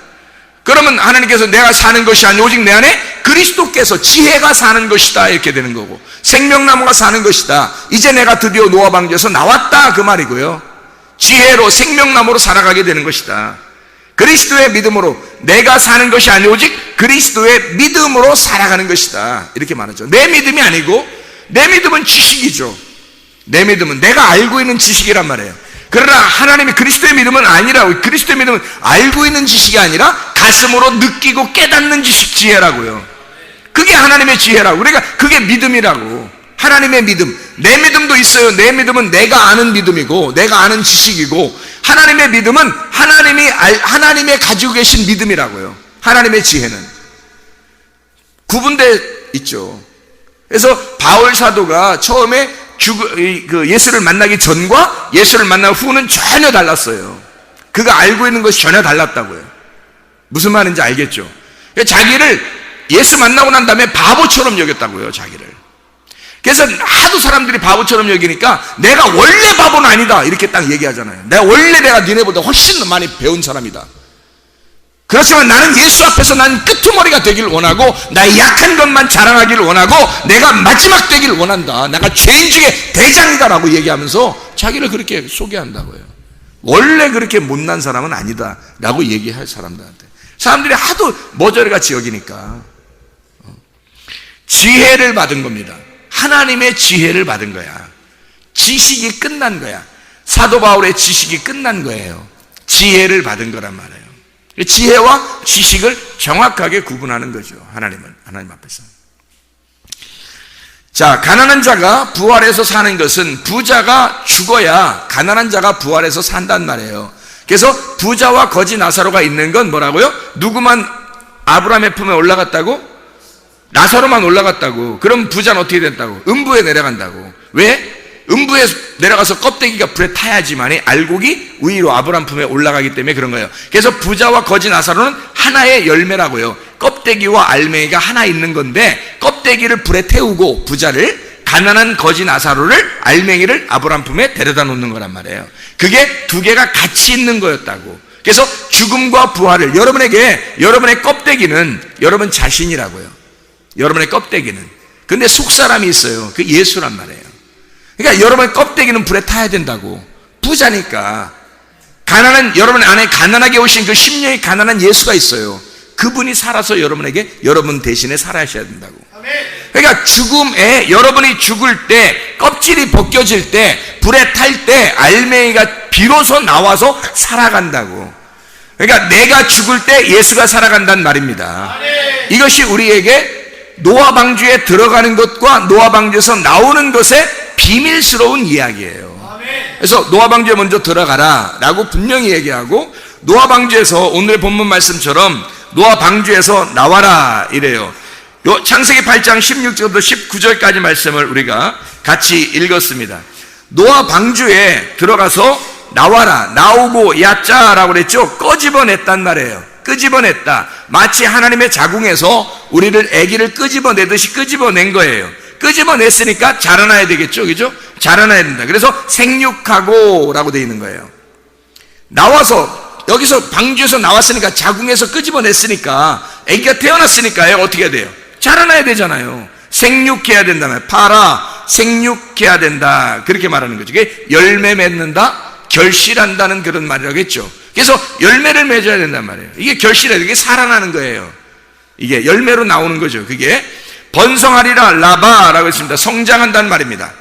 그러면 하나님께서 내가 사는 것이 아니고 오직 내 안에 그리스도께서, 지혜가 사는 것이다 이렇게 되는 거고, 생명나무가 사는 것이다. 이제 내가 드디어 노아 방주에서 나왔다 그 말이고요. 지혜로 생명나무로 살아가게 되는 것이다. 그리스도의 믿음으로 내가 사는 것이 아니고 오직 그리스도의 믿음으로 살아가는 것이다 이렇게 말하죠. 내 믿음이 아니고, 내 믿음은 지식이죠. 내 믿음은 내가 알고 있는 지식이란 말이에요. 그러나 하나님의 그리스도의 믿음은 아니라고. 그리스도의 믿음은 알고 있는 지식이 아니라 가슴으로 느끼고 깨닫는 지식, 지혜라고요. 그게 하나님의 지혜라고. 그러니까 그게 믿음이라고. 하나님의 믿음, 내 믿음도 있어요. 내 믿음은 내가 아는 믿음이고 내가 아는 지식이고, 하나님의 믿음은 하나님의 가지고 계신 믿음이라고요. 하나님의 지혜는 구분돼 있죠. 그래서 바울 사도가 처음에 예수를 만나기 전과 예수를 만난 후는 전혀 달랐어요. 그가 알고 있는 것이 전혀 달랐다고요. 무슨 말인지 알겠죠? 자기를 예수 만나고 난 다음에 바보처럼 여겼다고요, 자기를. 그래서 하도 사람들이 바보처럼 여기니까 내가 원래 바보는 아니다 이렇게 딱 얘기하잖아요. 내가 니네보다 훨씬 많이 배운 사람이다. 그렇지만 나는 예수 앞에서 난 끄트머리가 되길 원하고, 나의 약한 것만 자랑하기를 원하고, 내가 마지막 되길 원한다. 내가 죄인 중에 대장이다라고 얘기하면서 자기를 그렇게 소개한다고요. 원래 그렇게 못난 사람은 아니다 라고 얘기할 사람들한테. 사람들이 하도 머저리같이 여기니까. 지혜를 받은 겁니다. 하나님의 지혜를 받은 거야. 지식이 끝난 거야. 사도 바울의 지식이 끝난 거예요. 지혜를 받은 거란 말이에요. 지혜와 지식을 정확하게 구분하는 거죠. 하나님 앞에서. 자, 가난한 자가 부활해서 사는 것은 부자가 죽어야 가난한 자가 부활해서 산단 말이에요. 그래서 부자와 거지 나사로가 있는 건 뭐라고요? 누구만 아브라함의 품에 올라갔다고? 나사로만 올라갔다고. 그럼 부자는 어떻게 됐다고? 음부에 내려간다고. 왜? 음부에 내려가서 껍데기가 불에 타야지만이 알곡이 위로 아브라함 품에 올라가기 때문에 그런 거예요. 그래서 부자와 거지 나사로는 하나의 열매라고요. 껍데기와 알맹이가 하나 있는 건데, 껍데기를 불에 태우고 부자를, 가난한 거지 나사로를, 알맹이를 아브라함 품에 데려다 놓는 거란 말이에요. 그게 두 개가 같이 있는 거였다고. 그래서 죽음과 부활을, 여러분의 껍데기는 여러분 자신이라고요. 여러분의 껍데기는. 근데 속사람이 있어요. 그 예수란 말이에요. 그러니까 여러분의 껍데기는 불에 타야 된다고. 부자니까. 여러분 안에 가난하게 오신 그 심령이 가난한 예수가 있어요. 그분이 살아서 여러분 대신에 살아셔야 된다고. 그러니까 죽음에, 여러분이 죽을 때, 껍질이 벗겨질 때, 불에 탈 때 알맹이가 비로소 나와서 살아간다고. 그러니까 내가 죽을 때 예수가 살아간다는 말입니다. 이것이 우리에게 노아 방주에 들어가는 것과 노아 방주에서 나오는 것의 비밀스러운 이야기예요. 그래서 노아 방주에 먼저 들어가라 라고 분명히 얘기하고, 노아 방주에서 오늘 본문 말씀처럼 노아 방주에서 나와라 이래요. 창세기 8장 16절부터 19절까지 말씀을 우리가 같이 읽었습니다. 노아 방주에 들어가서 나와라, 나오고 야짜라고 그랬죠. 끄집어냈단 말이에요. 끄집어냈다. 마치 하나님의 자궁에서 우리를 아기를 끄집어내듯이 끄집어낸 거예요. 끄집어냈으니까 자라나야 되겠죠, 그죠? 자라나야 된다. 그래서 생육하고 라고 되어 있는 거예요. 나와서, 여기서 방주에서 나왔으니까, 자궁에서 끄집어냈으니까, 아기가 태어났으니까요, 어떻게 해야 돼요? 자라나야 되잖아요. 생육해야 된다면, 파라, 생육해야 된다, 그렇게 말하는 거죠. 그게 열매 맺는다, 결실한다는 그런 말이라고 했죠. 그래서 열매를 맺어야 된단 말이에요. 이게 결실이에요. 이게 살아나는 거예요. 이게 열매로 나오는 거죠. 그게 번성하리라 라바라고 했습니다. 성장한다는 말입니다.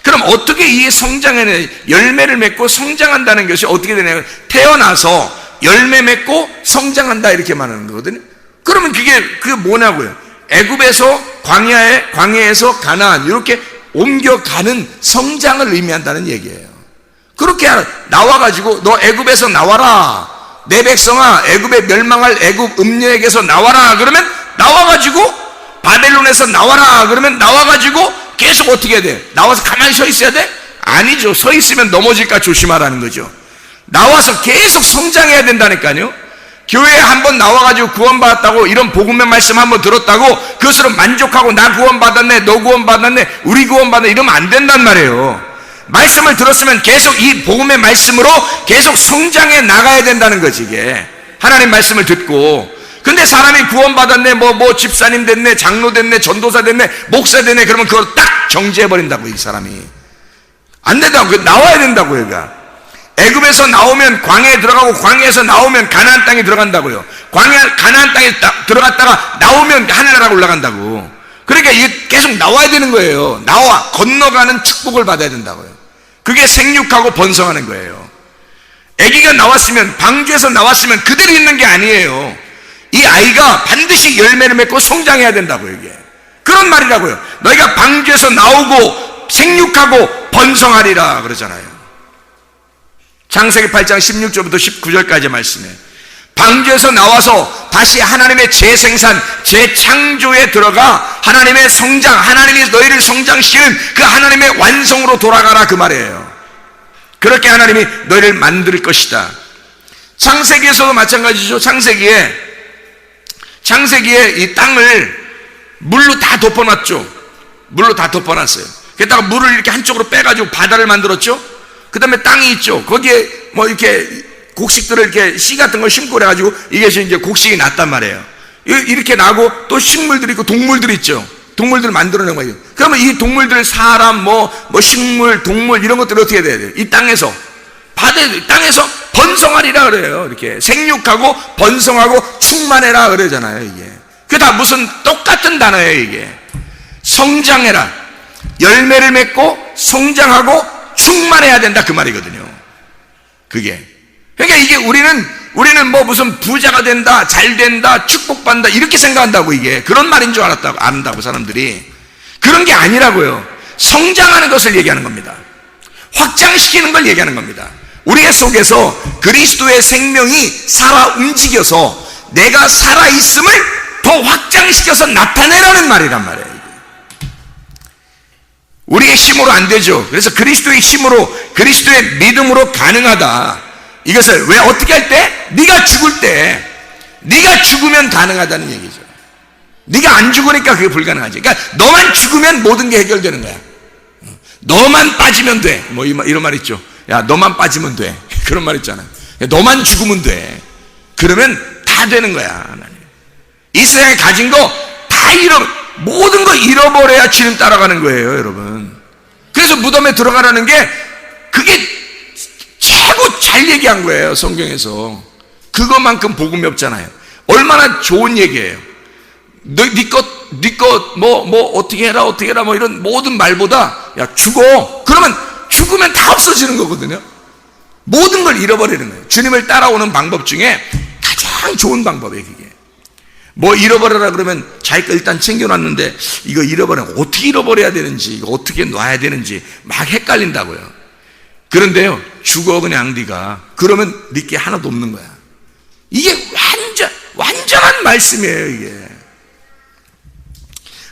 그럼 어떻게 이 성장에는 열매를 맺고 성장한다는 것이 어떻게 되냐면 태어나서 열매 맺고 성장한다 이렇게 말하는 거거든요. 그러면 그게 뭐냐고요? 애굽에서 광야에서 가나안 이렇게 옮겨가는 성장을 의미한다는 얘기예요. 그렇게 나와가지고 너 애굽에서 나와라, 내 백성아 애굽에 멸망할 애굽 음녀에게서 나와라 그러면 나와가지고, 바벨론에서 나와라 그러면 나와가지고 계속 어떻게 해야 돼? 나와서 가만히 서 있어야 돼? 아니죠. 서 있으면 넘어질까 조심하라는 거죠. 나와서 계속 성장해야 된다니까요. 교회에 한번 나와가지고 구원받았다고, 이런 복음의 말씀 한번 들었다고 그것으로 만족하고 나 구원받았네, 너 구원받았네, 우리 구원받았네 이러면 안 된단 말이에요. 말씀을 들었으면 계속 이 복음의 말씀으로 계속 성장해 나가야 된다는 거지. 이게 하나님 말씀을 듣고. 근데 사람이 구원받았네, 뭐 집사님 됐네, 장로 됐네, 전도사 됐네, 목사 됐네 그러면 그걸 딱 정지해버린다고. 이 사람이 안 된다고. 나와야 된다고. 얘가 애굽에서 나오면 광야에 들어가고, 광야에서 나오면 가나안 땅에 들어간다고요. 가나안 땅에 들어갔다가 나오면 하늘나라가 올라간다고. 그러니까 이게 계속 나와야 되는 거예요. 나와 건너가는 축복을 받아야 된다고요. 그게 생육하고 번성하는 거예요. 아기가 나왔으면, 방주에서 나왔으면 그대로 있는 게 아니에요. 이 아이가 반드시 열매를 맺고 성장해야 된다고요. 이게 그런 말이라고요. 너희가 방주에서 나오고 생육하고 번성하리라 그러잖아요. 창세기 8장 16절부터 19절까지 말씀에 방주에서 나와서 다시 하나님의 재생산, 재창조에 들어가 하나님의 성장, 하나님이 너희를 성장시키는 그 하나님의 완성으로 돌아가라 그 말이에요. 그렇게 하나님이 너희를 만들 것이다. 창세기에서도 마찬가지죠. 창세기에 이 땅을 물로 다 덮어놨죠. 물로 다 덮어놨어요. 게다가 물을 이렇게 한쪽으로 빼가지고 바다를 만들었죠. 그 다음에 땅이 있죠. 거기에 뭐 이렇게 곡식들을 이렇게 씨 같은 걸 심고 그래가지고 이게 이제 곡식이 났단 말이에요. 이렇게 나고 또 식물들이 있고 동물들이 있죠. 동물들을 만들어낸 거예요. 그러면 이 동물들, 사람, 뭐 식물, 동물 이런 것들을 어떻게 해야 돼요? 이 땅에서 땅에서 번성하리라 그래요. 이렇게 생육하고 번성하고 충만해라 그러잖아요. 이게 그게 다 무슨 똑같은 단어예요. 이게 성장해라, 열매를 맺고 성장하고 충만해야 된다 그 말이거든요. 그게 그러니까 이게 우리는 뭐 무슨 부자가 된다, 잘 된다, 축복받는다 이렇게 생각한다고. 이게 그런 말인 줄 안다고 사람들이. 그런 게 아니라고요. 성장하는 것을 얘기하는 겁니다. 확장시키는 걸 얘기하는 겁니다. 우리 속에서 그리스도의 생명이 살아 움직여서 내가 살아있음을 더 확장시켜서 나타내라는 말이란 말이에요. 우리의 힘으로 안 되죠. 그래서 그리스도의 힘으로, 그리스도의 믿음으로 가능하다. 이것을 왜 어떻게 할 때? 네가 죽을 때, 네가 죽으면 가능하다는 얘기죠. 네가 안 죽으니까 그게 불가능하지. 그러니까 너만 죽으면 모든 게 해결되는 거야. 너만 빠지면 돼. 뭐 이런 말 있죠. 야, 너만 빠지면 돼. 그런 말 있잖아요. 너만 죽으면 돼. 그러면 다 되는 거야. 이 세상에 가진 거 다 모든 거 잃어버려야 주님 따라가는 거예요, 여러분. 그래서 무덤에 들어가라는 게 그게 최고 잘 얘기한 거예요, 성경에서. 그것만큼 복음이 없잖아요. 얼마나 좋은 얘기예요. 네 것 어떻게 해라 뭐 이런 모든 말보다 야, 죽어. 그러면 죽으면 다 없어지는 거거든요. 모든 걸 잃어버리는 거예요. 주님을 따라오는 방법 중에 가장 좋은 방법이에요, 그게. 뭐 잃어버려라 그러면 자기 거 일단 챙겨놨는데 이거 잃어버리면 어떻게 잃어버려야 되는지, 이거 어떻게 놔야 되는지 막 헷갈린다고요. 그런데요, 죽어 그냥 네가. 그러면 네게 하나도 없는 거야. 이게 완전한 말씀이에요. 이게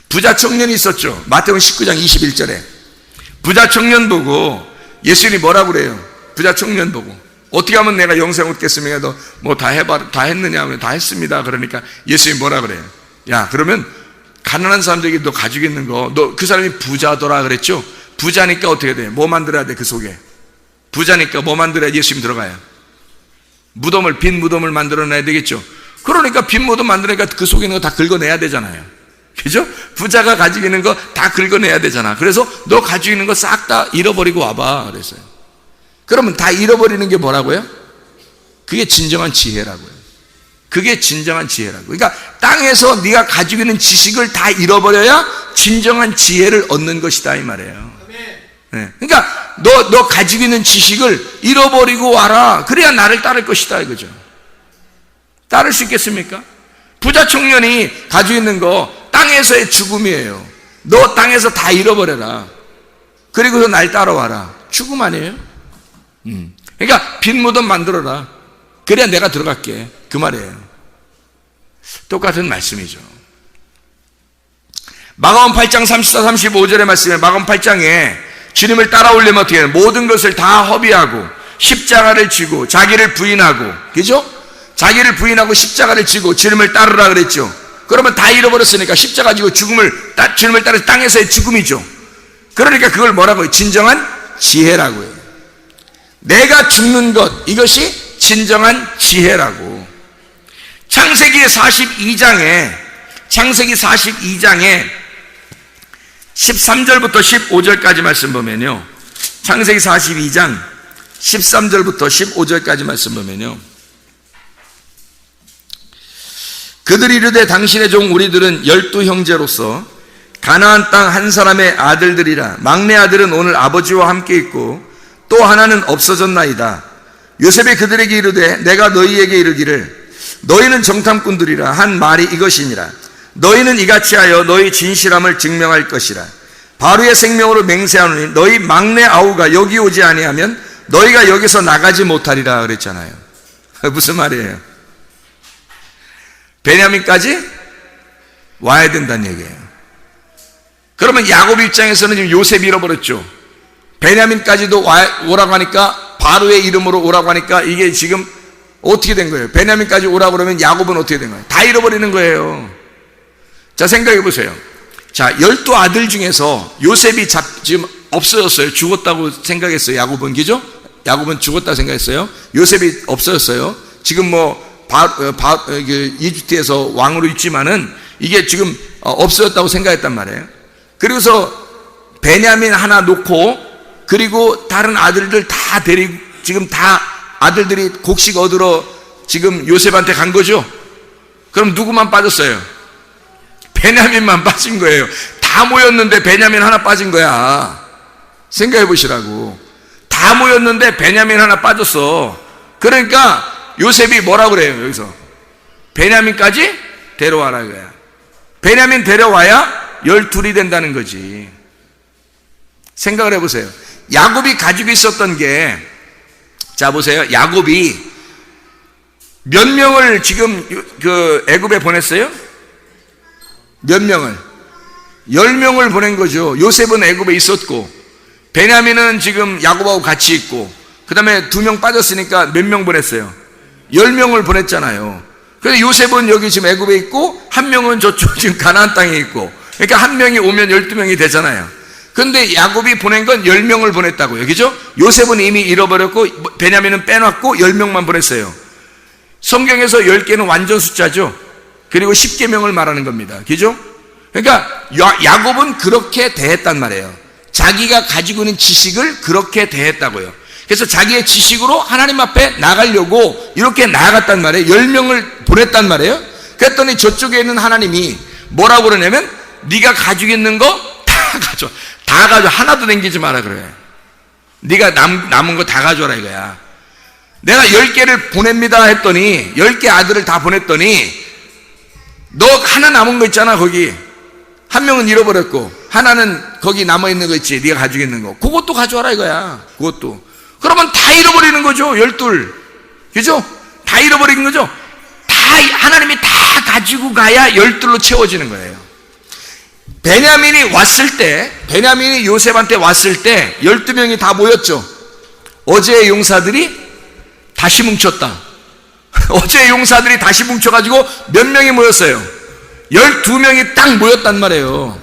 부자 청년이 있었죠. 마태복음 19장 21절에 부자 청년 보고 예수님이 뭐라고 그래요? 부자 청년 보고 어떻게 하면 내가 영생 얻겠습니까? 너 뭐 다 했느냐? 다 했습니다. 그러니까 예수님이 뭐라 그래요? 야, 그러면 가난한 사람들에게 너 가지고 있는 거, 너 그 사람이 부자더라 그랬죠? 부자니까 어떻게 돼? 뭐 만들어야 돼? 그 속에 부자니까 뭐 만들어야 예수님 들어가요? 빈 무덤을 만들어내야 되겠죠? 그러니까 빈 무덤 만들어니까 그 속에 있는 거 다 긁어내야 되잖아요. 그죠? 부자가 가지고 있는 거 다 긁어내야 되잖아. 그래서 너 가지고 있는 거 싹 다 잃어버리고 와봐 그랬어요. 그러면 다 잃어버리는 게 뭐라고요? 그게 진정한 지혜라고요. 그게 진정한 지혜라고. 그러니까 땅에서 네가 가지고 있는 지식을 다 잃어버려야 진정한 지혜를 얻는 것이다 이 말이에요. 그러니까 너 가지고 있는 지식을 잃어버리고 와라. 그래야 나를 따를 것이다 이거죠. 따를 수 있겠습니까? 부자 청년이 가지고 있는 거 땅에서의 죽음이에요. 너 땅에서 다 잃어버려라. 그리고서 날 따라와라. 죽음 아니에요? 그러니까 빈 무덤 만들어라. 그래야 내가 들어갈게. 그 말이에요. 똑같은 말씀이죠. 마가복음 8장 34, 35절의 말씀에 마가복음 8장에 주님을 따라오려면 어떻게 해요? 모든 것을 다 허비하고 십자가를 지고 자기를 부인하고, 그죠? 자기를 부인하고 십자가를 지고 주님을 따르라 그랬죠. 그러면 다 잃어버렸으니까 십자가 지고 주님을 따르 땅에서의 죽음이죠. 그러니까 그걸 뭐라고 해요? 진정한 지혜라고 해요. 내가 죽는 것, 이것이 진정한 지혜라고. 창세기 42장에 13절부터 15절까지 말씀 보면요. 창세기 42장 13절부터 15절까지 말씀 보면요. 그들이 이르되 당신의 종 우리들은 12 형제로서 가나안 땅 한 사람의 아들들이라. 막내 아들은 오늘 아버지와 함께 있고 또 하나는 없어졌나이다. 요셉이 그들에게 이르되 내가 너희에게 이르기를 너희는 정탐꾼들이라 한 말이 이것이니라. 너희는 이같이 하여 너희 진실함을 증명할 것이라. 바로의 생명으로 맹세하노니 너희 막내 아우가 여기 오지 아니하면 너희가 여기서 나가지 못하리라 그랬잖아요. 무슨 말이에요? 베냐민까지 와야 된다는 얘기예요. 그러면 야곱 입장에서는 지금 요셉이 잃어버렸죠. 베냐민까지도 오라고 하니까, 바로의 이름으로 오라고 하니까 이게 지금 어떻게 된 거예요? 베냐민까지 오라고 그러면 야곱은 어떻게 된 거예요? 다 잃어버리는 거예요. 자, 생각해 보세요. 자, 12 아들 중에서 요셉이 지금 없어졌어요. 죽었다고 생각했어요. 야곱은, 그죠? 야곱은 죽었다고 생각했어요. 요셉이 없어졌어요. 지금 이집트에서 왕으로 있지만은 이게 지금 없어졌다고 생각했단 말이에요. 그리고서 베냐민 하나 놓고, 그리고 다른 아들들 다 데리고, 지금 다 아들들이 곡식 얻으러 지금 요셉한테 간 거죠? 그럼 누구만 빠졌어요? 베냐민만 빠진 거예요. 다 모였는데 베냐민 하나 빠진 거야. 생각해 보시라고. 다 모였는데 베냐민 하나 빠졌어. 그러니까 요셉이 뭐라고 그래요, 여기서? 베냐민까지 데려와라 이거야. 베냐민 데려와야 12이 된다는 거지. 생각을 해보세요. 야곱이 가지고 있었던 게, 자 보세요. 야곱이 몇 명을 지금 그 애굽에 보냈어요? 몇 명을? 10명을 보낸 거죠. 요셉은 애굽에 있었고, 베냐민은 지금 야곱하고 같이 있고, 그 다음에 2명 빠졌으니까 몇 명 보냈어요? 10명을 보냈잖아요. 그래서 요셉은 여기 지금 애굽에 있고, 1명은 저쪽 지금 가나안 땅에 있고, 그러니까 1명이 오면 12명이 되잖아요. 근데 야곱이 보낸 건 10명을 보냈다고요. 그죠? 요셉은 이미 잃어버렸고, 베냐민은 빼놨고, 10명만 보냈어요. 성경에서 10개는 완전 숫자죠. 그리고 10계명을 말하는 겁니다. 그죠? 그러니까 야곱은 그렇게 대했단 말이에요. 자기가 가지고 있는 지식을 그렇게 대했다고요. 그래서 자기의 지식으로 하나님 앞에 나가려고 이렇게 나아갔단 말이에요. 10명을 보냈단 말이에요. 그랬더니 저쪽에 있는 하나님이 뭐라고 그러냐면, 네가 가지고 있는 거 다 가져와. 다 가져와. 하나도 남기지 마라 그래. 네가 남은 거 다 가져와라 이거야. 내가 10개를 보냅니다 했더니, 10개 아들을 다 보냈더니, 너 하나 남은 거 있잖아. 거기 1명은 잃어버렸고, 하나는 거기 남아있는 거 있지, 네가 가지고 있는 거. 그것도 가져와라 이거야. 그것도. 그러면 다 잃어버리는 거죠. 12. 그죠? 다 잃어버린 거죠. 다 하나님이 다 가지고 가야 12로 채워지는 거예요. 베냐민이 왔을 때, 베냐민이 요셉한테 왔을 때 12명이 다 모였죠. 어제의 용사들이 다시 뭉쳤다. 어제의 용사들이 다시 뭉쳐가지고 몇 명이 모였어요? 12명이 딱 모였단 말이에요.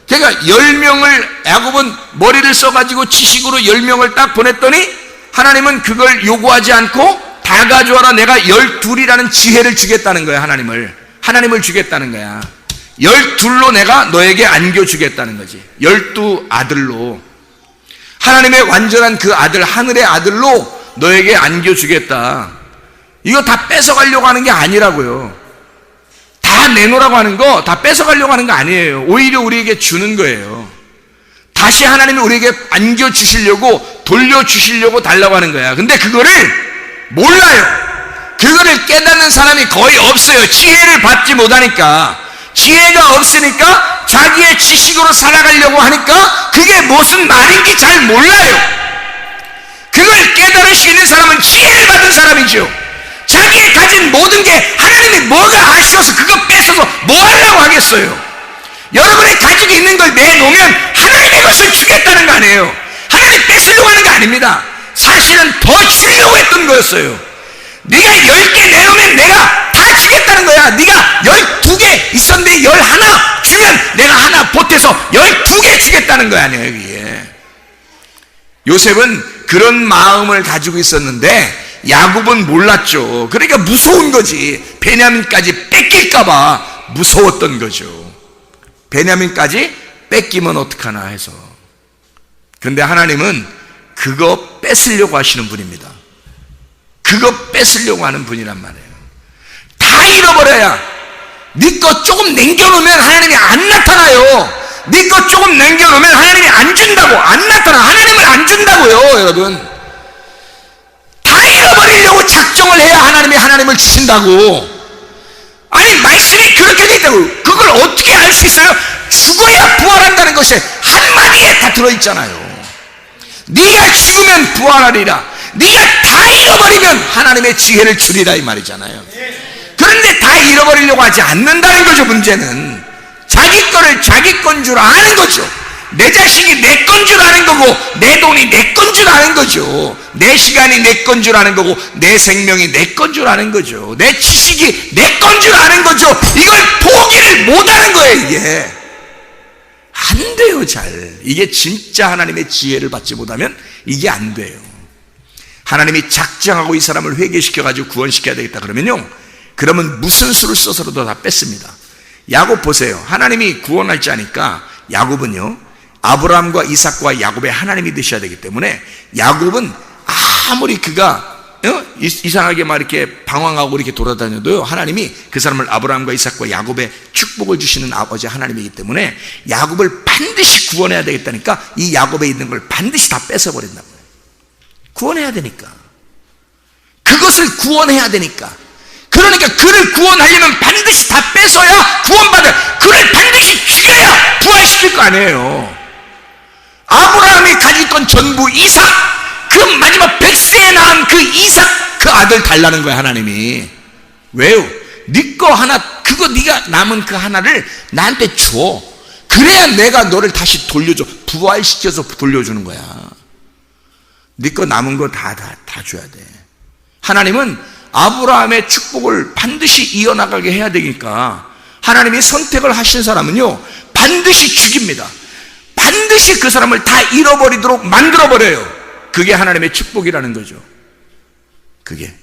그러니까 10명을, 야곱은 머리를 써가지고 지식으로 10명을 딱 보냈더니, 하나님은 그걸 요구하지 않고 다 가져와라, 내가 12이라는 지혜를 주겠다는 거야. 하나님을 주겠다는 거야. 12로 내가 너에게 안겨주겠다는 거지. 12 아들로, 하나님의 완전한 그 아들, 하늘의 아들로 너에게 안겨주겠다. 이거 다 뺏어가려고 하는 게 아니라고요. 다 내놓으라고 하는 거, 다 뺏어가려고 하는 거 아니에요. 오히려 우리에게 주는 거예요. 다시 하나님이 우리에게 안겨주시려고, 돌려주시려고 달라고 하는 거야. 근데 그거를 몰라요. 그거를 깨닫는 사람이 거의 없어요. 지혜를 받지 못하니까. 지혜가 없으니까 자기의 지식으로 살아가려고 하니까 그게 무슨 말인지 잘 몰라요. 그걸 깨달을 수 있는 사람은 지혜를 받은 사람이죠. 자기의 가진 모든 게 하나님이 뭐가 아쉬워서 그거 뺏어서 뭐 하려고 하겠어요. 여러분이 가지고 있는 걸 내놓으면 하나님의 것을 주겠다는 거 아니에요. 하나님 뺏으려고 하는 거 아닙니다. 사실은 더 주려고 했던 거였어요. 네가 10개 내놓으면 내가 다 주겠다는 거야. 네가 12개 있었는데 11 주면 내가 하나 보태서 12개 주겠다는 거 아니에요. 여기에 요셉은 그런 마음을 가지고 있었는데 야곱은 몰랐죠. 그러니까 무서운 거지. 베냐민까지 뺏길까 봐 무서웠던 거죠. 베냐민까지 뺏기면 어떡하나 해서. 그런데 하나님은 그거 뺏으려고 하시는 분입니다. 그거 뺏으려고 하는 분이란 말이에요. 다 잃어버려야, 네 거 조금 남겨놓으면 하나님이 안 나타나요. 네 거 조금 남겨놓으면 하나님이 안 준다고. 안 나타나. 하나님은 안 준다고요. 여러분, 다 잃어버리려고 작정을 해야 하나님이 하나님을 주신다고. 아니, 말씀이 그렇게 돼 있다고. 그걸 어떻게 알 수 있어요? 죽어야 부활한다는 것이 한마디에 다 들어있잖아요. 네가 죽으면 부활하리라. 네가 다 잃어버리면 하나님의 지혜를 주리라, 이 말이잖아요. 그런데 다 잃어버리려고 하지 않는다는 거죠. 문제는 자기 거를 자기 건 줄 아는 거죠. 내 자식이 내 건 줄 아는 거고, 내 돈이 내 건 줄 아는 거죠. 내 시간이 내 건 줄 아는 거고, 내 생명이 내 건 줄 아는 거죠. 내 지식이 내 건 줄 아는 거죠. 이걸 포기를 못하는 거예요. 이게 안 돼요. 잘, 이게 진짜 하나님의 지혜를 받지 못하면 이게 안 돼요. 하나님이 작정하고 이 사람을 회개시켜가지고 구원시켜야 되겠다 그러면요, 그러면 무슨 수를 써서라도 다 뺐습니다. 야곱 보세요. 하나님이 구원할 자니까 야곱은요, 아브라함과 이삭과 야곱의 하나님이 되셔야 되기 때문에 야곱은 아무리 그가 이상하게 막 이렇게 방황하고 이렇게 돌아다녀도요, 하나님이 그 사람을 아브라함과 이삭과 야곱의 축복을 주시는 아버지 하나님이기 때문에 야곱을 반드시 구원해야 되겠다니까 이 야곱에 있는 걸 반드시 다 뺏어버린다고요. 구원해야 되니까. 그것을 구원해야 되니까. 그러니까 그를 구원하려면 반드시 다 뺏어야 구원받아. 그를 반드시 죽여야 부활시킬 거 아니에요. 아브라함이 가질 건 전부 이삭, 그 마지막 100세에 낳은 그 이삭, 그 아들 달라는 거야 하나님이. 왜요? 네 거 하나, 그거 네가 남은 그 하나를 나한테 줘. 그래야 내가 너를 다시 돌려줘. 부활시켜서 돌려주는 거야. 네 거 남은 거 다 줘야 돼. 하나님은 아브라함의 축복을 반드시 이어나가게 해야 되니까 하나님이 선택을 하신 사람은요, 반드시 죽입니다. 반드시 그 사람을 다 잃어버리도록 만들어버려요. 그게 하나님의 축복이라는 거죠. 그게.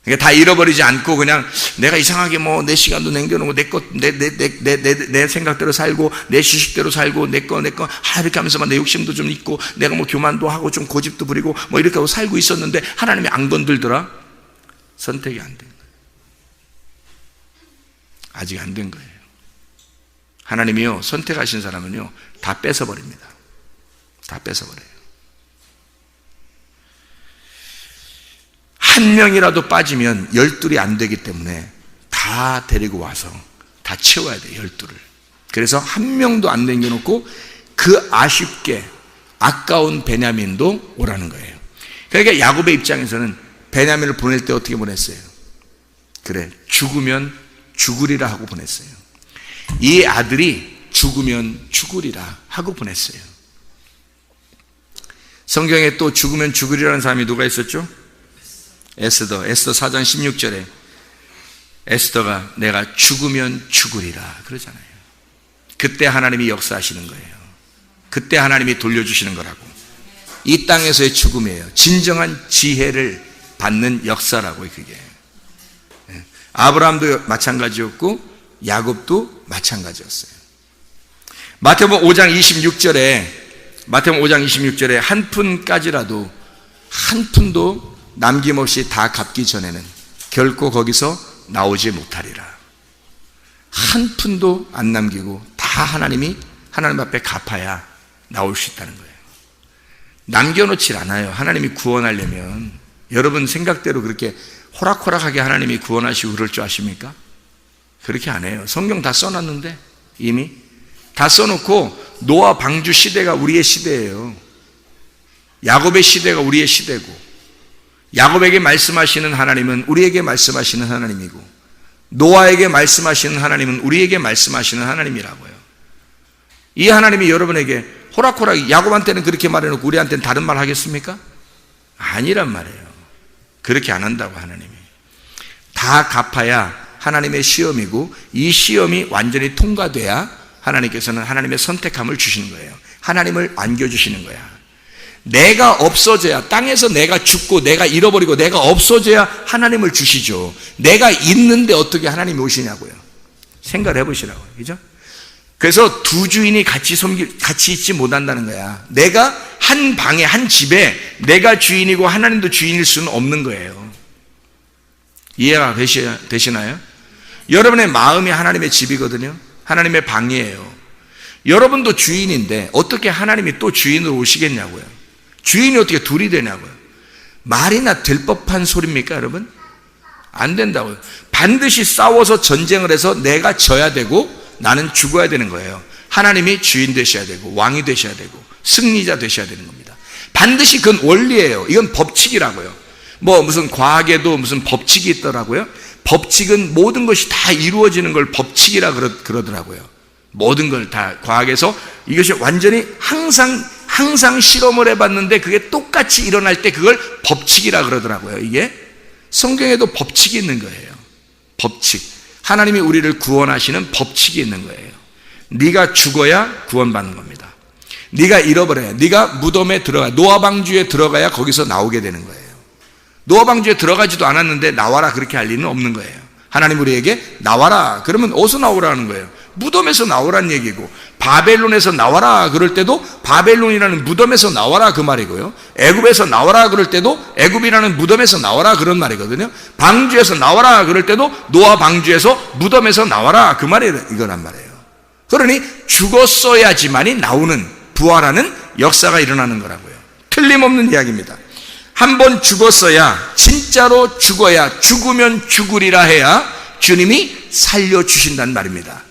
그러니까 다 잃어버리지 않고 그냥 내가 이상하게 뭐 내 시간도 남겨놓고 내 생각대로 살고 내 지식대로 살고 내 거 이렇게 하면서 내 욕심도 좀 있고 내가 뭐 교만도 하고 좀 고집도 부리고 뭐 이렇게 하고 살고 있었는데 하나님이 안 건들더라. 선택이 안 된 거예요. 아직 안 된 거예요. 하나님이요, 선택하신 사람은요 다 뺏어버립니다. 다 뺏어버려요. 한 명이라도 빠지면 12이 안 되기 때문에 다 데리고 와서 다 채워야 돼요. 12를. 그래서 한 명도 안 남겨놓고 그 아쉽게 아까운 베냐민도 오라는 거예요. 그러니까 야곱의 입장에서는 베냐민을 보낼 때 어떻게 보냈어요? 그래, 죽으면 죽으리라 하고 보냈어요. 이 아들이 죽으면 죽으리라 하고 보냈어요. 성경에 또 죽으면 죽으리라는 사람이 누가 있었죠? 에스더 4장 16절에 에스더가 내가 죽으면 죽으리라 그러잖아요. 그때 하나님이 역사하시는 거예요. 그때 하나님이 돌려주시는 거라고. 이 땅에서의 죽음이에요. 진정한 지혜를 받는 역사라고. 그게 아브라함도 마찬가지였고 야곱도 마찬가지였어요. 마태복음 5장 26절에 한 푼까지라도, 한 푼도 남김없이 다 갚기 전에는 결코 거기서 나오지 못하리라. 한 푼도 안 남기고 다 하나님 앞에 갚아야 나올 수 있다는 거예요. 남겨놓질 않아요. 하나님이 구원하려면. 여러분 생각대로 그렇게 호락호락하게 하나님이 구원하시고 그럴 줄 아십니까? 그렇게 안 해요. 성경 다 써놨는데, 이미 다 써놓고, 노아 방주 시대가 우리의 시대예요. 야곱의 시대가 우리의 시대고, 야곱에게 말씀하시는 하나님은 우리에게 말씀하시는 하나님이고, 노아에게 말씀하시는 하나님은 우리에게 말씀하시는 하나님이라고요. 이 하나님이 여러분에게 호락호락, 야곱한테는 그렇게 말해놓고 우리한테는 다른 말 하겠습니까? 아니란 말이에요. 그렇게 안 한다고. 하나님이 다 갚아야 하나님의 시험이고, 이 시험이 완전히 통과돼야 하나님께서는 하나님의 선택함을 주시는 거예요. 하나님을 안겨주시는 거야. 내가 없어져야, 땅에서 내가 죽고 내가 잃어버리고 내가 없어져야 하나님을 주시죠. 내가 있는데 어떻게 하나님이 오시냐고요. 생각을 해보시라고요. 그죠? 그래서 두 주인이 같이 있지 못한다는 거야. 내가 한 방에, 한 집에 내가 주인이고 하나님도 주인일 수는 없는 거예요. 이해가 되시나요? 여러분의 마음이 하나님의 집이거든요. 하나님의 방이에요. 여러분도 주인인데 어떻게 하나님이 또 주인으로 오시겠냐고요. 주인이 어떻게 둘이 되냐고요. 말이나 될 법한 소리입니까, 여러분? 안 된다고요. 반드시 싸워서 전쟁을 해서 내가 져야 되고 나는 죽어야 되는 거예요. 하나님이 주인 되셔야 되고 왕이 되셔야 되고 승리자 되셔야 되는 겁니다. 반드시 그건 원리예요. 이건 법칙이라고요. 뭐 무슨 과학에도 무슨 법칙이 있더라고요. 법칙은 모든 것이 다 이루어지는 걸 법칙이라 그러더라고요. 모든 걸 다 과학에서 이것이 완전히 항상 실험을 해봤는데 그게 똑같이 일어날 때 그걸 법칙이라 그러더라고요. 이게 성경에도 법칙이 있는 거예요. 법칙. 하나님이 우리를 구원하시는 법칙이 있는 거예요. 네가 죽어야 구원받는 겁니다. 네가 잃어버려야, 네가 무덤에 들어가, 노아 방주에 들어가야 거기서 나오게 되는 거예요. 노아 방주에 들어가지도 않았는데 나와라 그렇게 할 리는 없는 거예요. 하나님 우리에게 나와라 그러면 어디서 나오라는 거예요? 무덤에서 나오라는 얘기고, 바벨론에서 나와라 그럴 때도 바벨론이라는 무덤에서 나와라 그 말이고요. 애굽에서 나와라 그럴 때도 애굽이라는 무덤에서 나와라 그런 말이거든요. 방주에서 나와라 그럴 때도 노아 방주에서 무덤에서 나와라 그 말이 이거란 말이에요. 그러니 죽었어야지만이 나오는, 부활하는 역사가 일어나는 거라고요. 틀림없는 이야기입니다. 한번 죽었어야, 진짜로 죽어야, 죽으면 죽으리라 해야 주님이 살려주신다는 말입니다.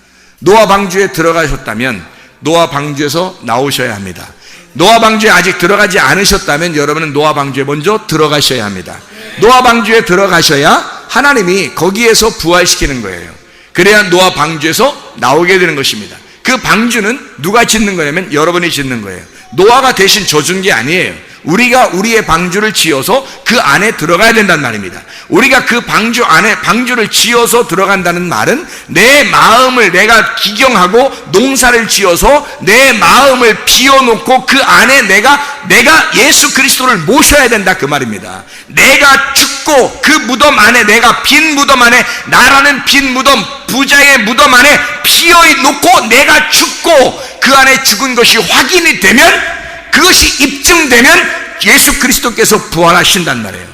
노아 방주에 들어가셨다면 노아 방주에서 나오셔야 합니다. 노아 방주에 아직 들어가지 않으셨다면 여러분은 노아 방주에 먼저 들어가셔야 합니다. 노아 방주에 들어가셔야 하나님이 거기에서 부활시키는 거예요. 그래야 노아 방주에서 나오게 되는 것입니다. 그 방주는 누가 짓는 거냐면 여러분이 짓는 거예요. 노아가 대신 져준 게 아니에요. 우리가 우리의 방주를 지어서 그 안에 들어가야 된다는 말입니다. 우리가 그 방주 안에 방주를 지어서 들어간다는 말은 내 마음을 내가 기경하고 농사를 지어서 내 마음을 비워놓고 그 안에 내가 예수 그리스도를 모셔야 된다 그 말입니다. 내가 죽고 그 무덤 안에, 내가 빈 무덤 안에, 나라는 빈 무덤, 부자의 무덤 안에 피어놓고 내가 죽고 그 안에 죽은 것이 확인이 되면, 그것이 입증되면 예수 그리스도께서 부활하신단 말이에요.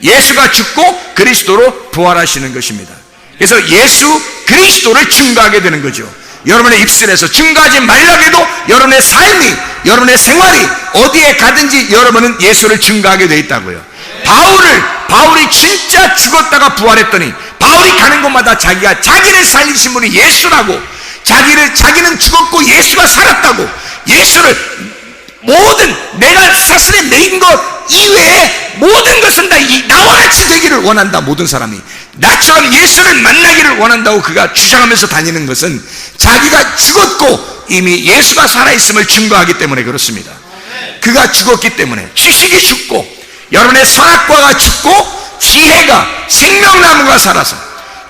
예수가 죽고 그리스도로 부활하시는 것입니다. 그래서 예수 그리스도를 증거하게 되는 거죠. 여러분의 입술에서 증거하지 말라고 해도 여러분의 삶이, 여러분의 생활이 어디에 가든지 여러분은 예수를 증거하게 되어 있다고요. 바울이 진짜 죽었다가 부활했더니 바울이 가는 곳마다 자기를 살리신 분이 예수라고, 자기는 죽었고 예수가 살았다고, 예수를 모든 내가 사슬에 매인 것 이외에 모든 것은 다 나와 같이 되기를 원한다. 모든 사람이 나처럼 예수를 만나기를 원한다고 그가 주장하면서 다니는 것은 자기가 죽었고 이미 예수가 살아있음을 증거하기 때문에 그렇습니다. 그가 죽었기 때문에 지식이 죽고 여러분의 선악과가 죽고 지혜가, 생명나무가 살아서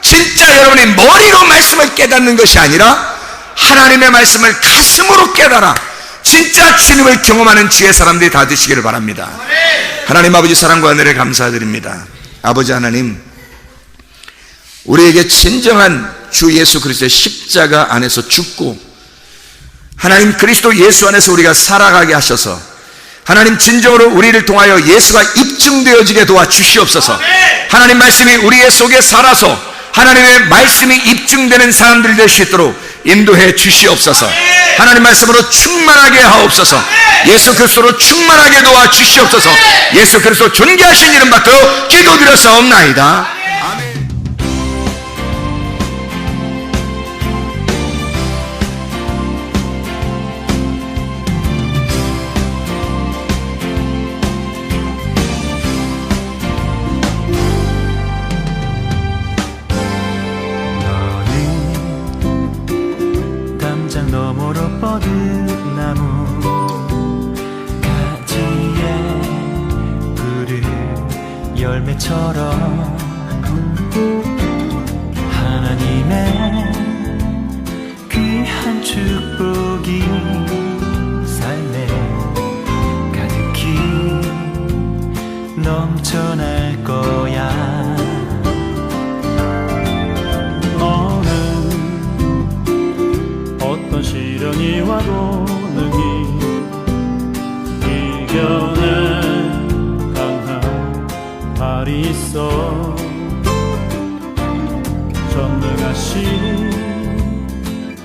진짜 여러분의 머리로 말씀을 깨닫는 것이 아니라 하나님의 말씀을 가슴으로 깨달아 진짜 주님을 경험하는 주의 사람들이 다 되시기를 바랍니다. 하나님 아버지 사랑과 은혜를 감사드립니다. 아버지 하나님, 우리에게 진정한 주 예수 그리스도의 십자가 안에서 죽고 하나님 그리스도 예수 안에서 우리가 살아가게 하셔서 하나님 진정으로 우리를 통하여 예수가 입증되어지게 도와주시옵소서. 하나님 말씀이 우리의 속에 살아서 하나님의 말씀이 입증되는 사람들이 될 수 있도록 인도해 주시옵소서. 하나님 말씀으로 충만하게 하옵소서. 예수 그리스도로 충만하게 도와 주시옵소서. 예수 그리스도 존귀하신 이름 받들어 기도드렸사옵나이다. 아멘. 너머로 뻗은 나무 가지에 푸른 열매처럼 하나님의 귀한 축복이 삶에 가득히 넘쳐날 거야. 어떤 시련이 와도 능히 이겨낼 강한 발이 있어. 전능하신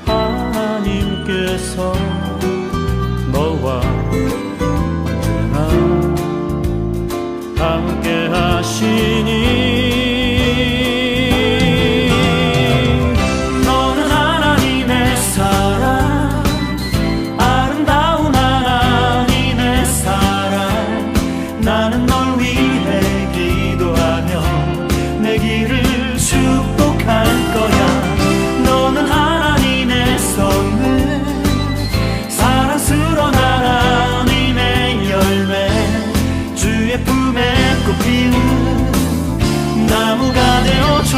하나님께서 너와 언제나 함께 하시니 나무가 되어줘.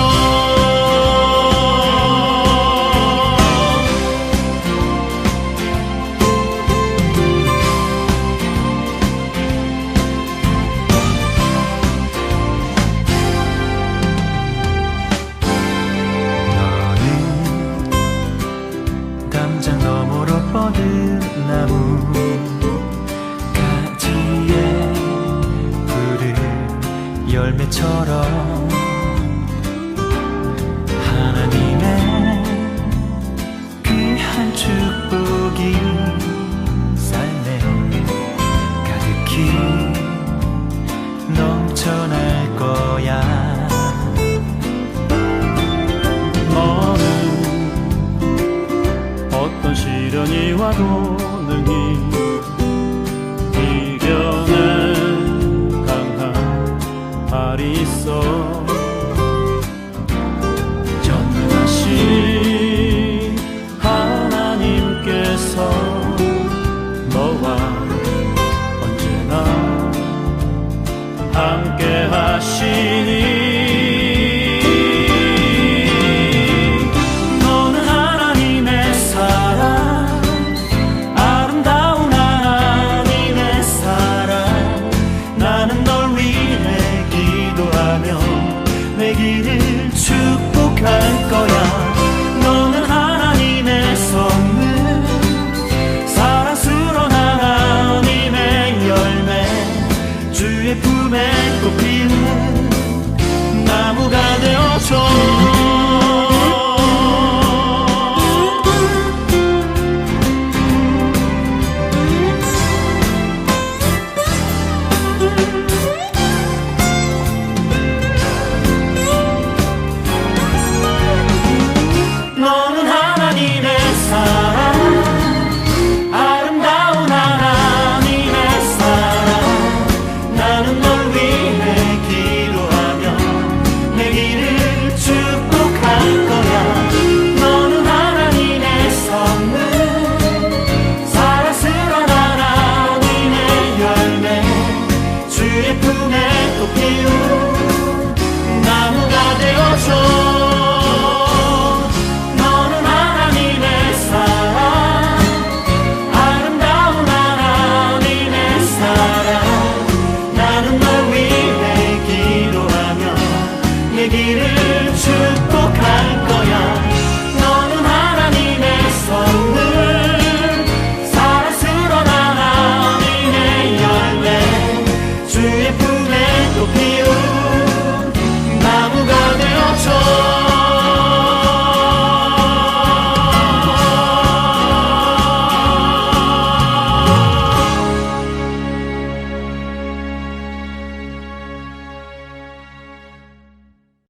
너는 담장 너머로 뻗은 나무 가지에 푸른 열매처럼 하나님의 귀한 축복이 삶에 가득히 넘쳐날 거야. 너는 어떤 시련이 와도